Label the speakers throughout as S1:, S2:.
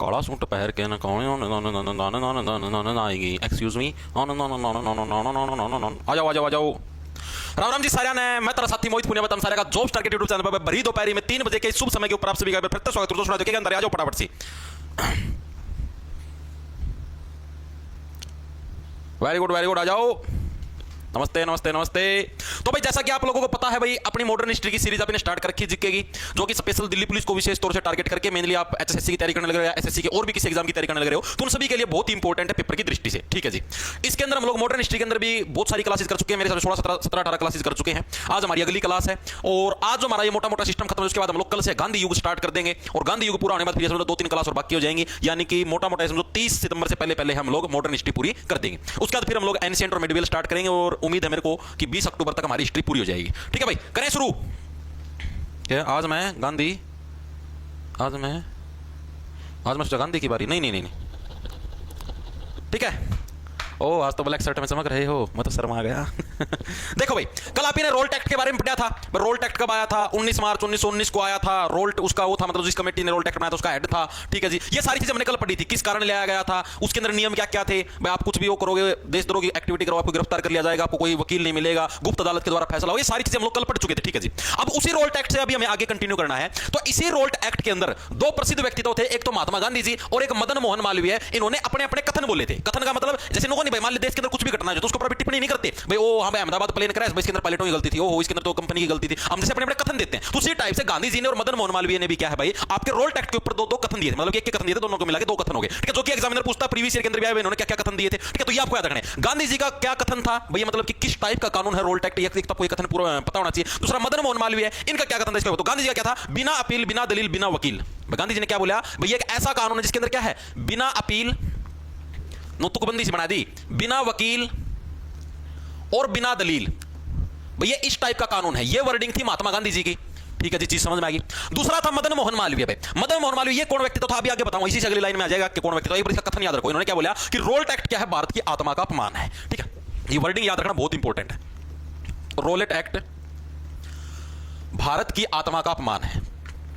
S1: काला सूट पहन के ना कौन आएगी। एक्सक्यूज मी, आ जाओ आ जाओ आ जाओ। राम राम जी साਰਿਆਂ ने मैं तेरा साथी मोहित पुनिया बताऊं सारे का जॉब स्टार के यूट्यूब चैनल पर भरी दोपहरी में 3 बजे के शुभ समय के ऊपर आप सभी का फिर से स्वागत करता हूं। सुना दो के अंदर आ जाओ फटाफट से। वेरी गुड आ जाओ। नमस्ते नमस्ते नमस्ते। तो भाई जैसा कि आप लोगों को पता है भाई अपनी मॉडर्न हिस्ट्री की सीरीज आपने स्टार्ट कर रखी जीके की, जो कि स्पेशल दिल्ली पुलिस को विशेष तौर से टारगेट करके मेनली आप एचएसएससी की तैयारी करने लग रहे हो, एसएससी के और भी किसी एग्जाम की तैयारी करने लग रहे हो, तो उन सभी के लिए बहुत ही इंपॉर्टेंट है पेपर की दृष्टि से। ठीक है जी। इसके अंदर हम लोग मॉडर्न हिस्ट्री के अंदर भी बहुत सारी क्लासेस कर चुके हैं, मेरे साथ 16 17 18 क्लासेस कर चुके हैं। आज हमारी अगली क्लास है और आज जो हमारा ये मोटा मोटा सिस्टम खत्म है उसके बाद हम लोग कल से गांधी युग स्टार्ट कर देंगे और गांधी युग पूरा होने के बाद फिर समझो 2-3 क्लास और बाकी हो जाएंगी, यानी कि मोटा मोटा समझो 30 सितंबर से पहले पहले हम लोग मॉडर्न हिस्ट्री पूरी कर देंगे। उसके बाद फिर हम लोग एंशिएंट और मिडिवल स्टार्ट करेंगे और उम्मीद है मेरे को कि 20 अक्टूबर तक हमारी हिस्ट्री पूरी हो जाएगी। ठीक है भाई, करें शुरू। क्या आज मैं सोचा गांधी की बारी, नहीं ठीक है। ओ आज तो ब्लैक शर्ट में चमक रहे हो, मैं तो शर्मा गया। देखो भाई, कल आप ने रोल टैक्ट के बारे में पढ़ा था। रोल टैक्ट कब आया था? 19 मार्च 1919 को आया था। रोल उसका वो था, मतलब जिस कमेटी ने रोल टैक्ट बनाया था उसका हेड था। ठीक है जी। ये सारी चीजें हमने कल पढ़ी थी, किस कारण लाया गया था, उसके अंदर नियम क्या क्या थे। भाई आप कुछ भी वो करोगे, देशद्रोह की एक्टिविटी करो, आपको गिरफ्तार कर लिया जाएगा, आपको कोई वकील नहीं मिलेगा, गुप्त अदालत के द्वारा फैसला होगा। ये सारी चीजें हम लोग कल पढ़ चुके थे। ठीक है जी। अब उसी रोल टैक्ट से अभी हमें आगे कंटिन्यू करना है। तो इसी रोल एक्ट के अंदर दो प्रसिद्ध व्यक्तित्व थे, एक तो महात्मा गांधी जी और एक मदन मोहन मालवीय। इन्होंने अपने अपने कथन बोले थे। कथन का मतलब जैसे लोगों ने भाई मान लीजिए देश के अंदर कुछ भी घटना है तो उसके ऊपर टिप्पणी नहीं करते भाई ओ हाँ भाई अहमदाबाद प्लेन क्रैश, इसके अंदर पायलटों की गलती थी, ओ इसके अंदर तो कंपनी की गलती थी। हम जैसे अपने अपने कथन देते हैं, तो उसी टाइप से गांधी जी ने और मदन मोहन मालवीय ने भी क्या है भाई आपके रोल टैक्ट के ऊपर दो कथन दिए थे, मतलब एक कथन दिए थे, दोनों को मिला के 2 कथन हो गए। ठीक है, जो कि एग्जामिनर पूछता है प्रीवियस ईयर के अंदर भी आए इन्होंने क्या क्या कथन दिए थे। ठीक है, तो ये आपको याद रखना है गांधी जी का क्या कथन था भैया, मतलब कि किस टाइप का कानून है रोल टैक्ट, एक तो आपको कथन पूरा पता होना चाहिए। दूसरा मदन मोहन मालवीय इनका क्या कथन था इसका, तो गांधी जी का क्या था, बिना अपील बिना दलील बिना वकील। गांधी जी ने क्या बोला भैया, एक ऐसा कानून है जिसके अंदर क्या है, बिना अपील, तुकबंदी से बना दी, बिना वकील और बिना दलील। भैया इस टाइप का कानून है, ये वर्डिंग थी महात्मा गांधी जी की। ठीक है जी, चीज समझ में आ गई। दूसरा था मदन मोहन मालवीय पे। मदन मोहन मालवीय ये कौन व्यक्ति था अभी आगे बताऊंगा, इसी से अगली लाइन में आ जाएगा कि कौन व्यक्ति था। एक बार इसका कथन याद रखो, इन्होंने क्या बोला कि रोल टैक्ट क्या है, भारत की आत्मा का अपमान है। ठीक है, ये वर्डिंग याद रखना बहुत इंपॉर्टेंट है। रोल एक्ट भारत की आत्मा का अपमान है।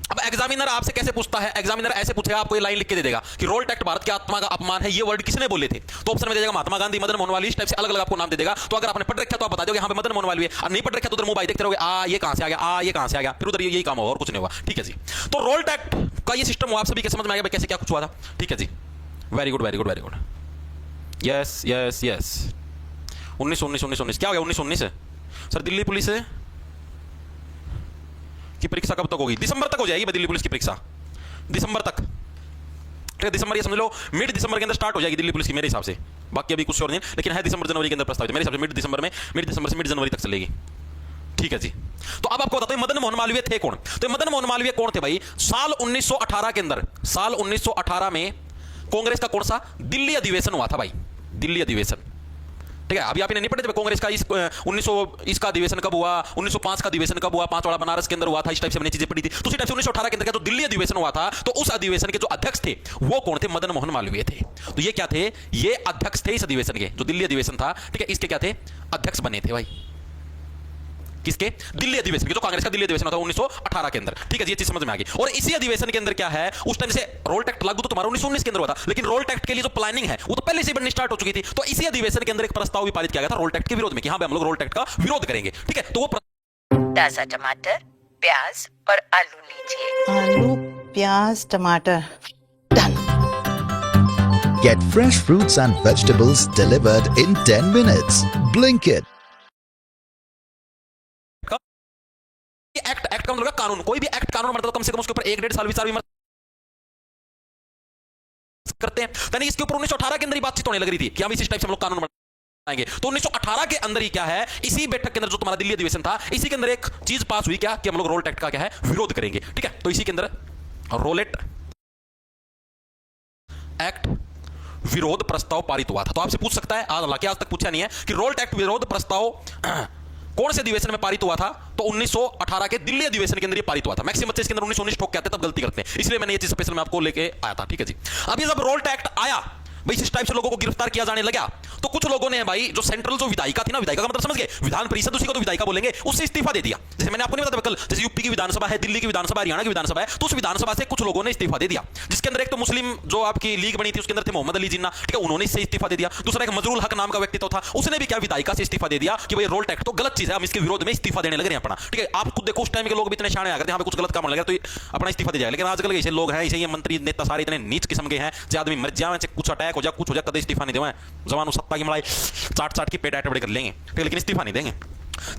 S1: अब एग्जामिनर आपसे कैसे पूछता है, एग्जामिनर ऐसे पूछेगा, आपको ये लाइन लिख के दे देगा कि रोल टैक्ट भारत की आत्मा का अपमान है, ये वर्ड किसने बोले थे, तो ऑप्शन में दे देगा महात्मा गांधी, मदन मोहन मालवीय, इस टाइप से अलग अलग आपको नाम दे देगा। तो अगर आपने पढ़ रखा तो आप बता दोगे हाँ मदन मोहन मालवीय, और नहीं पढ़ रखा तो उधर मोबाइल देखते रहोगे, ये कहां से आ गया, ये कहां से आ गया, फिर उधर यही काम होगा और कुछ नहीं होगा। ठीक है जी। तो रोल टैक्ट का ये सिस्टम आप सभी के समझ में आ गया कैसे क्या कुछ हुआ था। ठीक है जी, वेरी गुड यस 1919 क्या हो गया 1919 सर, दिल्ली पुलिस की परीक्षा कब तक होगी? दिसंबर तक हो जाएगी दिल्ली पुलिस की परीक्षा, दिसंबर तक। ठीक है, दिसंबर ये समझ लो मिड दिसंबर के अंदर स्टार्ट हो जाएगी दिल्ली पुलिस की मेरे हिसाब से, बाकी अभी कुछ और नहीं, लेकिन है दिसंबर जनवरी के अंदर प्रस्तावित मेरे हिसाब से, मिड दिसंबर से मिड जनवरी तक चलेगी। ठीक है जी। तो अब आपको बताता हूं मदन मोहन मालवीय थे कौन। तो मदन मोहन मालवीय कौन थे भाई, साल 1918 के अंदर, साल 1918 में कांग्रेस का कौन सा दिल्ली अधिवेशन हुआ था भाई, दिल्ली अधिवेशन। ठीक है, अभी आप नहीं पढ़े थे कांग्रेस का 1900 का अधिवेशन कब हुआ, 1905 का अधिवेशन कब हुआ, 5 वाला बनारस के अंदर हुआ था, इस टाइप से मैंने चीजें पढ़ी थी। तो उसी टाइप से 1918 के अंदर जो दिल्ली अधिवेशन हुआ था, तो उस अधिवेशन के जो अध्यक्ष थे वो कौन थे, मदन मोहन मालवीय थे। तो ये क्या थे, ये अध्यक्ष थे इस अधिवेशन के, जो दिल्ली अधिवेशन था। ठीक है, इसके क्या थे, अध्यक्ष बने थे भाई, किसके, दिल्ली अधिवेशन के, जो कांग्रेस का दिल्ली अधिवेशन था 1918 के अंदर। ठीक है, ये चीज समझ में आ गई। और इसी अधिवेशन के अंदर क्या है, उस टाइम से रोल टैक्ट लागू तो तुम्हारा 1919 के अंदर हुआ था, लेकिन रोल टैक्ट के लिए जो प्लानिंग है वो तो पहले से बननी स्टार्ट हो चुकी थी। तो इसी अधिवेशन के अंदर एक प्रस्ताव भी पारित किया गया था रोल टैक्ट के विरोध में कि हाँ हम लोग रोल टैक्ट का विरोध करेंगे। ठीक है, तो वो
S2: ताजा टमाटर, प्याज और आलू लीजिए।
S3: आलू प्याज टमाटर done.
S4: Get fresh fruits and vegetables delivered in 10 minutes. Blinkit.
S1: Act का मतलब कानून, कोई भी एक्ट कानून मतलब कम से कम उसके ऊपर 1-1.5 साल विचार विमर्श करते हैं। यानी इसके ऊपर 1918 के अंदर ही बातचीत होने लग रही थी कि हम इस टाइप से हम लोग कानून बनाएंगे। तो 1918 के अंदर ही क्या है, इसी बैठक के अंदर जो तुम्हारा दिल्ली अधिवेशन था, इसी के अंदर एक चीज पास हुई क्या कि हम लोग रोल टैक्ट का क्या है विरोध करेंगे। ठीक है, तो इसी के अंदर रोलेट एक्ट विरोध प्रस्ताव पारित हुआ था। तो आपसे पूछ सकता है, हालांकि आज तक पूछा नहीं है कि रोल टैक्ट विरोध प्रस्ताव कौन से अधिवेशन में पारित हुआ था, तो 1918 के दिल्ली अधिवेशन के अंदर ये पारित हुआ था। मैक्सिमम बच्चे इसके अंदर 1919 ठोक के आते तब गलती करते हैं, इसलिए मैंने ये चीज स्पेशल में आपको लेके आया था। ठीक है जी। अब ये जब रोल टैक्ट आया भाई, इस टाइप से लोगों को गिरफ्तार किया जाने लगा, तो कुछ लोगों ने भाई जो सेंट्रल जो विधायिका थी ना, विधायिका का मतलब समझ गए, विधान परिषद, उसी को तो विधायिका बोलेंगे, उससे इस्तीफा दे दिया। जैसे मैंने आपको नहीं बताया कल, जैसे यूपी की विधानसभा है, दिल्ली की विधानसभा, हरियाणा की विधानसभा है, तो उस विधानसभा से कुछ लोगों ने इस्तीफा दे दिया, जिसके अंदर एक तो मुस्लिम जो आपकी लीग बनी थी उसके अंदर थे मोहम्मद अली जिन्ना, ठीक है, उन्होंने इससे इस्तीफा दे दिया। दूसरा एक मजरूल हक नाम का व्यक्तित्व था, उसने भी क्या विधायिका से इस्तीफा दे दिया कि भाई रोल टैक्स तो गलत चीज है, हम इसके विरोध में इस्तीफा देने लग रहे हैं अपना, ठीक है। आप खुद देखो उस टाइम के लोग भी इतने शाणे आ गए थे, कुछ गलत काम होने लगा तो अपना इस्तीफा दे जाए। लेकिन आजकल ऐसे लोग हैं, ऐसे ये मंत्री नेता सारे इतने नीच किस्म के हैं, जो आदमी मर जाए, कुछ अटैक हो जाए, कुछ हो जाए, कदे इस्तीफा नहीं देवे, जवान सत्ता की मलाई चाट चाट की पेट बड़े कर लेंगे, ठीक है, लेकिन इस्तीफा नहीं देंगे।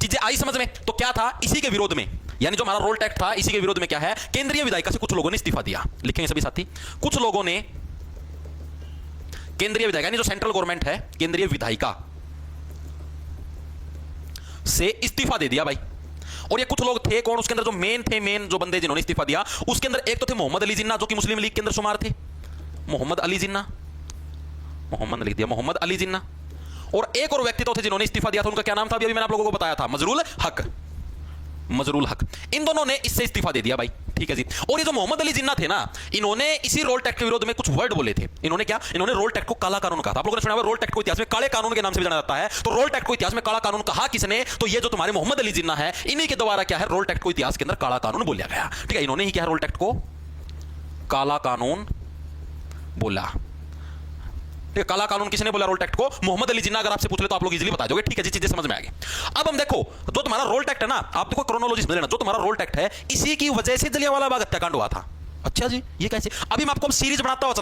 S1: चीजें आई समझ में? तो क्या था इसी के विरोध में, यानी जो हमारा रोल टैक्स था इसी के विरोध में क्या है, केंद्रीय विधायिका से कुछ लोगों ने इस्तीफा दिया। लिखेंगे सभी साथी, कुछ लोगों ने केंद्रीय विधायिका, यानी जो सेंट्रल गवर्नमेंट है, केंद्रीय विधायिका से इस्तीफा दे दिया भाई। और ये कुछ लोग थे कौन, उसके अंदर जो मेन जो बंदे जिन्होंने इस्तीफा दिया, उसके अंदर एक तो थे मोहम्मद अली जिन्ना, जो कि मुस्लिम लीग के अंदर शुमार थे। मोहम्मद अली जिन्ना, मोहम्मद लिख दिया, मोहम्मद अली जिन्ना। और एक और व्यक्ति तो थे जिन्होंने इस्तीफा दिया था, उनका क्या नाम था, अभी मैंने आप लोगों को बताया था, मजरूल हक। मजरूल हक, इन दोनों ने इससे इस्तीफा दे दिया भाई, ठीक है जी। और ये जो मोहम्मद अली जिन्ना थे ना, इन्होंने इसी रोल टैक्स के विरोध में कुछ वर्ड बोले थे। इन्होंने क्या, इन्होंने रोल टैक्स को काला कानून कहा था। आप लोगों ने सुना होगा रोल टैक्स को इतिहास में काले कानून के नाम से भी जाना जाता है। तो रोल टैक्स को इतिहास में काला कानून कहा किसने, तो ये जो तुम्हारे मोहम्मद अली जिन्ना है, इन्हीं के द्वारा क्या है, रोल टैक्स को इतिहास के अंदर काला कानून बोला गया, ठीक है। इन्होंने ही क्या है, रोल टैक्स को काला कानून बोला। काला कानून किसने बोला रोल टैक्स को? मोहम्मद अली जिन्ना। अगर आपसे पूछ ले तो आप लोग इजीली बता दोगे, ठीक है जी, चीजें समझ में आ गई। अब हम देखो, जो तुम्हारा रोल टैक्स है ना, आप देखो क्रोनोलॉजी समझ लेना, जो तुम्हारा रोल टैक्स है, इसी की वजह से जलियांवाला बाग हत्याकांड हुआ था। अच्छा जी, ये कैसे? अभी मैं आपको सीरीज बनाता हुआ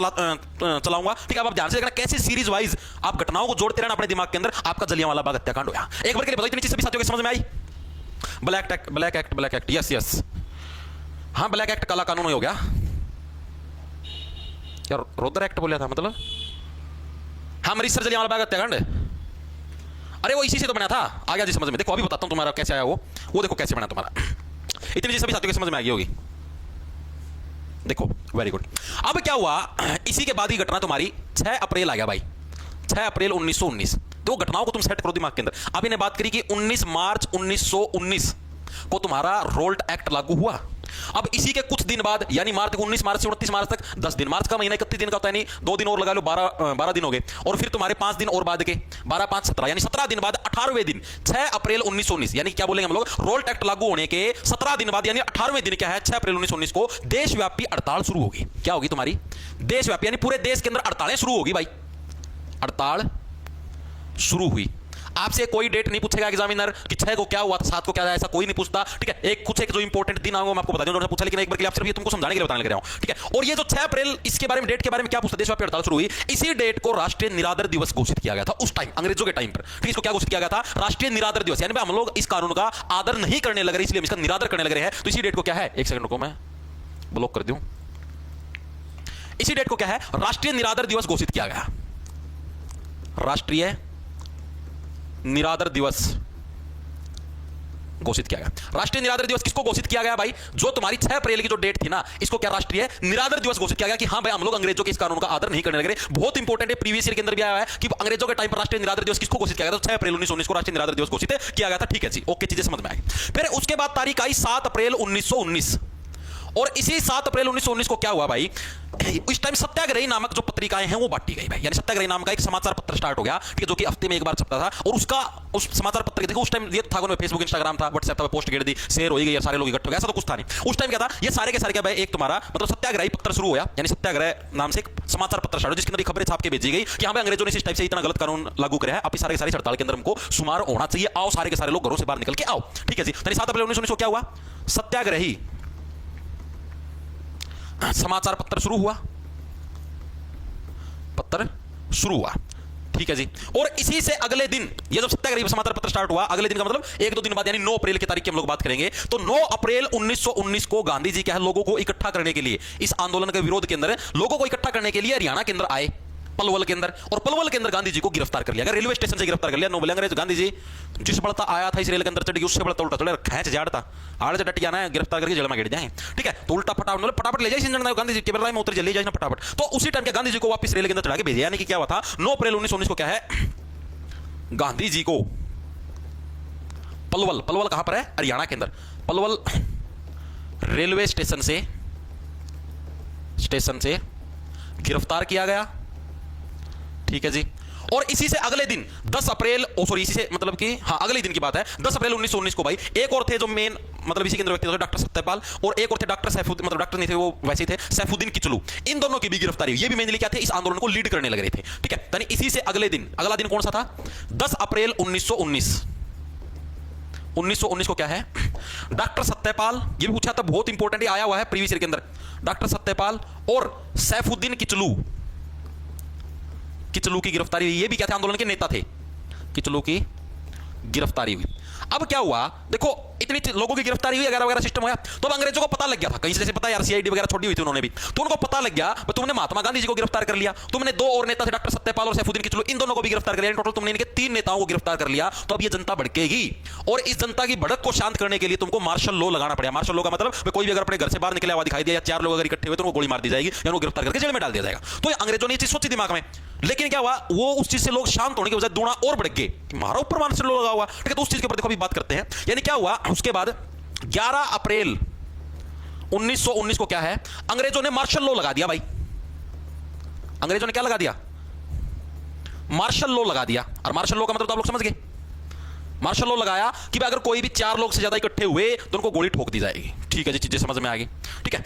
S1: चलाऊंगा, ठीक है। अब आप ध्यान से देखना कैसे सीरीज वाइज आप घटनाओं को जोड़ते रहना अपने दिमाग के अंदर। आपका जलियांवाला बाग हत्याकांड हुआ, एक बार के लिए बताओ, इतनी चीजें भी साथियों के समझ में आई? Black act, black act, black act, yes yes, हाँ ब्लैक एक्ट काला कानून हो गया। क्या रोदर एक्ट बोला था मतलब? हाँ, अमृतसर जलियांवाला बाग हत्याकांड, अरे वो इसी से तो बना था। आ गया जी समझ में। देखो अभी बताता हूं तुम्हारा कैसे आया वो देखो कैसे बना तुम्हारा। इतनी चीज सभी साथियों के समझ में आ गई होगी। देखो वेरी गुड। अब क्या हुआ, इसी के बाद ही घटना तुम्हारी 6 अप्रैल आ गया भाई, 6 अप्रैल 1919। तो घटनाओं को तुम सेट करो दिमाग के अंदर। अभी ने बात करी कि 19 मार्च 1919 को तुम्हारा रोल्ट एक्ट लागू हुआ। अब इसी के कुछ दिन बाद, यानी 19 मार्च से 29 मार्च तक 10 दिन, मार्च का महीना 31 दिन का होता है, नहीं 2 दिन और लगा लो, 12 दिन हो गए। और फिर तुम्हारे 5 दिन और बाद के 12 5 17, यानी 17 दिन बाद 18वें दिन 6 अप्रैल 1919, यानी क्या बोलेंगे हम लोग, रोल्ट एक्ट लागू होने के 17 दिन बाद, यानी 18वें दिन क्या है, 6 अप्रैल 1919 को देशव्यापी हड़ताल शुरू होगी। क्या होगी तुम्हारी? देशव्यापी, यानी पूरे देश के अंदर हड़तालें शुरू होगी भाई। हड़ताल शुरू हुई। आपसे कोई डेट नहीं पूछेगा एग्जामिनर कि 6 को क्या हुआ था, 7 को क्या था, ऐसा कोई नहीं पूछता, ठीक है। एक कुछ एक जो इंपॉर्टेंट दिन आऊंगा मैं आपको बता दूंगा, पूछा, लेकिन एक बार के लिए आप सिर्फ ये तुमको समझाने के लिए बताने लग रहा हूं, ठीक है। और ये जो 6 अप्रैल, इसके बारे में, डेट के बारे में क्या पूछता, देशव्यापी हड़ताल शुरू हुई। इसी डेट को राष्ट्रीय निरादर दिवस घोषित किया गया था उस टाइम, अंग्रेजों के टाइम पर, ठीक है। इसको क्या घोषित किया गया था? राष्ट्रीय निरादर दिवस। यानी हम लोग इस कानून का आदर नहीं करने लग रहे, इसलिए हम इसका निरादर करने लग रहे हैं। तो इसी डेट को क्या है, एक सेकंड को मैं ब्लॉक कर दूं, इसी डेट को क्या है, राष्ट्रीय निरादर दिवस घोषित किया गया। राष्ट्रीय निरादर दिवस घोषित किया गया। राष्ट्रीय निरादर दिवस किसको घोषित किया गया भाई? जो तुम्हारी 6 अप्रैल की जो डेट थी ना, इसको क्या राष्ट्रीय निरादर दिवस घोषित किया गया कि हां भाई हम लोग अंग्रेजों के इस कानून का आदर नहीं करने लग रहे। बहुत इंपॉर्टेंट है, प्रीवियस ईयर के अंदर भी आया है कि अंग्रेजों के टाइम पर राष्ट्रीय निरादर दिवस किसको घोषित किया गया था? 6 अप्रैल 1919 को राष्ट्रीय निरादर दिवस घोषित किया गया था, ठीक है जी, ओके, चीजें समझ में आई। फिर उसके बाद तारीख आई 7 अप्रैल 1919, और इसी 7 अप्रैल 1919 को क्या हुआ भाई, इस टाइम सत्याग्रही नामक जो पत्रिकाएं हैं वो बांटी गई भाई। यानी सत्याग्रही नाम का एक समाचार पत्र स्टार्ट हो गया, ठीक है, जो कि हफ्ते में एक बार छपता था। और उसका उस समाचार पत्र के देखो उस टाइम ये था, फेसबुक इंस्टाग्राम था, व्हाट्सएप था, पोस्ट कर दी, शेयर हो गई, सारे लोग इकट्ठे हो गए, ऐसा तो कुछ था नहीं। उस टाइम क्या था, ये सारे के सारे क्या भाई, एक तुम्हारा मतलब सत्याग्रही पत्र शुरू हुआ, यानी सत्याग्रह नाम से एक समाचार पत्र स्टार्ट, जिसके अंदर खबरें छाप के भेजी गई कि हाँ भाई अंग्रेजों ने इस टाइप से इतना गलत कानून लागू कराया, आप सारे के सारे हड़ताल के अंदर हमको शुमार होना चाहिए, आओ सारे के सारे लोग घरों से बाहर निकल के आओ, ठीक है जी। 7 अप्रैल 1919 को क्या हुआ, सत्याग्रही समाचार पत्र शुरू हुआ, पत्र शुरू हुआ, ठीक है जी। और इसी से अगले दिन ये जब सत्याग्रही समाचार पत्र स्टार्ट हुआ, अगले दिन का मतलब 1-2 दिन बाद, यानी 9 अप्रैल की तारीख की हम लोग बात करेंगे। तो 9 अप्रैल 1919 को गांधी जी क्या है, लोगों को इकट्ठा करने के लिए, इस आंदोलन के विरोध के अंदर लोगों को इकट्ठा करने के लिए हरियाणा के अंदर आए, पलवल के अंदर। और पलवल के अंदर गांधी जी को गिरफ्तार कर लिया, रेलवे स्टेशन से गिरफ्तार कर लिया। नो बोले अंग्रेज, गांधी जी जिस बढ़ता आया था इस रेल के अंदर चढ़ गई, उससे बढ़ता उल्टा चढ़े, खैच जाड़ता आड़ से डट जाना है, गिरफ्तार करके जेल में गिर जाए, ठीक है। तो उल्टा फटाफट ले जाए गांधी जी के में उतर ले जाए फटाफट। तो उसी टाइम के गांधी जी को वापस रेल के अंदर चढ़ा के भेजा। यानी कि क्या हुआ था, 9 अप्रैल 1919 को क्या है, गांधी जी को पलवल कहां पर है, हरियाणा के अंदर, पलवल रेलवे स्टेशन से गिरफ्तार किया गया, ठीक है जी। और इसी से अगले दिन 10 अप्रैल इसी से मतलब कि हाँ अगले दिन की बात है 10 अप्रैल 1919 को भाई एक और थे जो मेन मतलब इसी के अंदर व्यक्ति थे डॉक्टर सत्यपाल और एक और थे डॉक्टर सैफुद्दीन, मतलब डॉक्टर नहीं थे वो वैसे थे, सैफुद्दीन किचलू। इन दोनों की भी गिरफ्तारी हुई। ये भी मेनली क्या थे, इस आंदोलन को लीड करने लग रहे थे। ठीक है, यानी इसी से अगले दिन, अगला दिन कौन सा था, 10 अप्रैल 1919 को क्या है, डॉक्टर सत्यपाल, ये भी पूछा था, बहुत इंपॉर्टेंट आया हुआ है प्रीवियस ईयर के अंदर, डॉक्टर सत्यपाल और सैफुद्दीन किचलू की गिरफ्तारी हुई। ये भी क्या थे, आंदोलन के नेता थे। किचलू की गिरफ्तारी हुई। अब क्या हुआ, देखो इतनी लोगों की गिरफ्तारी हुई वगैरह वगैरह सिस्टम हुआ, तो अब अंग्रेजों को पता लग गया था, कहीं से जैसे पता यार सीआईडी वगैरह छोड़ी हुई थी उन्होंने भी, तो उनको पता लग गया तुमने महात्मा गांधी जी को गिरफ्तार कर लिया, तुमने दो और नेता थे डॉक्टर सत्यपाल और सैफुद्दीन किचलू, इन दोनों को भी गिरफ्तार कर लिया, टोटल तुमने इनके 3 नेताओं को गिरफ्तार कर लिया। तो अब ये जनता भड़केगी और इस जनता की भड़क को शांत करने के लिए तुमको मार्शल लॉ लगाना पड़ेगा। मार्शल लॉ का मतलब कोई भी अगर अपने घर से बाहर निकला हुआ दिखाई दिया या 4 लोग अगर इकट्ठे हुए तो उनको गोली मार दी जाएगी या उनको गिरफ्तार करके जेल में डाल दिया जाएगा। तो अंग्रेजों ने ये चीज सोची दिमाग में, लेकिन क्या हुआ, वो उस चीज से लोग शांत होने की बजाय दूना और भड़क गए, हमारा ऊपर मार्शल लॉ लगा हुआ। ठीक है, तो उस चीज के ऊपर देखो अभी बात करते हैं। यानी क्या हुआ, उसके बाद 11 अप्रैल 1919 को क्या है, अंग्रेजों ने मार्शल लॉ लगा दिया भाई। अंग्रेजों ने क्या लगा दिया, मार्शल लॉ लगा दिया। और मार्शल लॉ का मतलब तो आप लोग समझ गए, मार्शल लॉ लगाया कि अगर कोई भी 4 लोग से ज्यादा इकट्ठे हुए तो उनको गोली ठोक दी जाएगी। ठीक है जी, चीजें समझ में आ गई। ठीक है,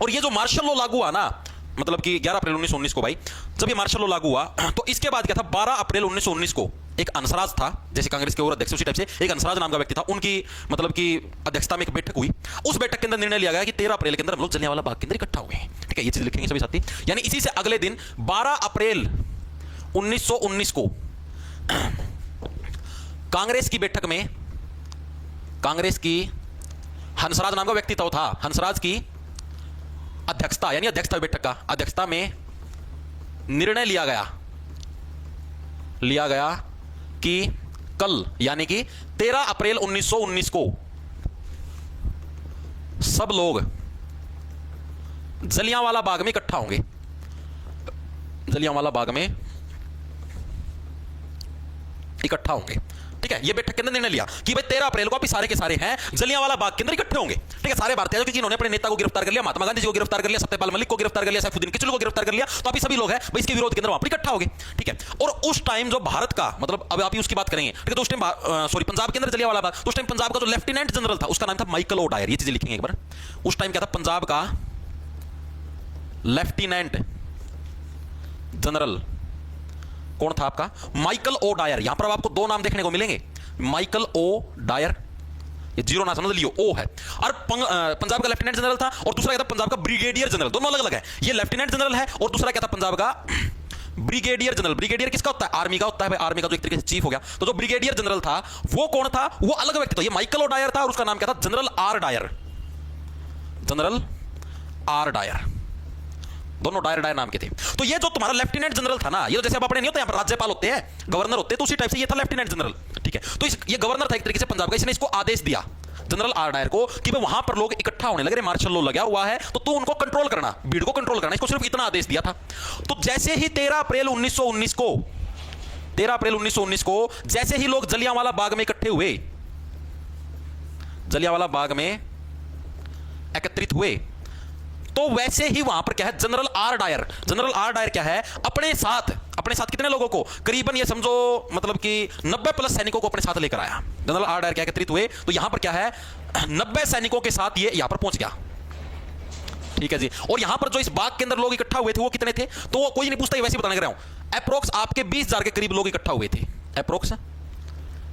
S1: और ये जो मार्शल लॉ लागू हुआ ना, मतलब कि 11 अप्रैल 1919 को भाई, जब ये मार्शल लॉ लागू हुआ तो इसके बाद क्या था, 12 अप्रैल 1919 को एक हंसराज था, जैसे कांग्रेस के और अध्यक्ष उसी टाइप से एक हंसराज नाम का व्यक्ति था, उनकी मतलब कि अध्यक्षता में एक बैठक हुई। उस बैठक के अंदर निर्णय लिया गया कि 13 अप्रैल के अंदर हम लोग जलियांवाला बाग के अंदर इकट्ठा हुए। ठीक है, ये चीज लिखेंगे सभी साथी। यानी इसी से अगले दिन 12 अप्रैल 1919 को कांग्रेस की बैठक में, कांग्रेस की हंसराज नाम का व्यक्ति था, हंसराज की अध्यक्षता, यानी अध्यक्षता बैठक का अध्यक्षता में निर्णय लिया गया कि कल यानी कि 13 अप्रैल 1919 को सब लोग जलियांवाला बाग में इकट्ठा होंगे। जलियांवाला बाग में इकट्ठा होंगे। ठीक है, ये बैठक के अंदर निर्णय लिया कि भाई 13 अप्रैल को आप सारे के सारे हैं जलियांवाला बाग के अंदर इकट्ठे होंगे। ठीक है, सारे भारतीय, क्योंकि इन्होंने अपने नेता को गिरफ्तार कर लिया, महात्मा गांधी जी को गिरफ्तार कर लिया, सत्यपाल मलिक को गिरफ्तार कर लिया, सैफुद्दीन किचलू को गिरफ्तार कर लिया, तो अभी सभी लोग हैं भाई इसके विरोध के अंदर वहां पर इकट्ठा हो गए। ठीक है, और उस टाइम जो भारत का मतलब अब आप उसकी बात करेंगे, ठीक है, तो उस टाइम पंजाब के अंदर जलियांवाला बाग, तो उस टाइम पंजाब का जो लेफ्टिनेंट जनरल था उसका नाम था माइकल ओ डायर। ये चीजें लिखेंगे एक बार। उस टाइम क्या था, पंजाब का लेफ्टिनेंट जनरल कौन था आपका, माइकल ओ डायर। यहां पर अब आपको 2 नाम देखने को मिलेंगे, माइकल ओ डायर, ये 0 ना समझ लियो, ओ है। और पंजाब का लेफ्टिनेंट जनरल था और दूसरा क्या था, पंजाब का ब्रिगेडियर जनरल। दोनों अलग अलग है, ये लेफ्टिनेंट जनरल है और दूसरा क्या था, पंजाब का ब्रिगेडियर जनरल। ब्रिगेडियर किसका होता है, आर्मी का होता है भाई, आर्मी का जो एक तरीके से चीफ हो गया। तो जो ब्रिगेडियर जनरल था वो कौन था, वो अलग व्यक्ति था। ये माइकल ओ डायर था और उसका नाम क्या था, general R Dyer. General R Dyer, दोनों डायर डायर नाम के थे। तो ये जो तुम्हारा लेफ्टिनेंट जनरल था ना, ये तो जैसे आप अपने नहीं होते यहाँ पर राज्यपाल होते हैं, गवर्नर होते हैं, तो उसी टाइप से ये था लेफ्टिनेंट जनरल। ठीक है, तो ये गवर्नर था एक तरीके से पंजाब का, इसने इसको आदेश दिया जनरल आर डायर को कि भाई वहां पर लोग इकट्ठा होने लगे, मार्शल लॉ लगा हुआ है, तो तू उनको कंट्रोल करना, भीड़ को कंट्रोल करना, इसको सिर्फ इतना आदेश दिया था। तो जैसे ही 13 अप्रैल 1919 को जैसे ही लोग जलियांवाला बाग में इकट्ठे हुए, जलियांवाला बाग में एकत्रित हुए, तो वैसे ही वहां पर क्या है, जनरल आर डायर क्या है, अपने साथ कितने लोगों को, करीबन ये समझो मतलब कि 90 प्लस सैनिकों को अपने साथ लेकर आया। जनरल आर डायर क्या एकत्रित हुए, तो यहां पर क्या है, 90 सैनिकों के साथ ये यहां पर पहुंच गया। ठीक है जी, और यहां पर जो इस बाग के अंदर लोग इकट्ठा हुए थे वो कितने थे, तो वो कोई नहीं पूछता, वैसे बताने रहा हूं। अप्रोक्स आपके 20,000 के करीब लोग इकट्ठा हुए थे, अप्रोक्स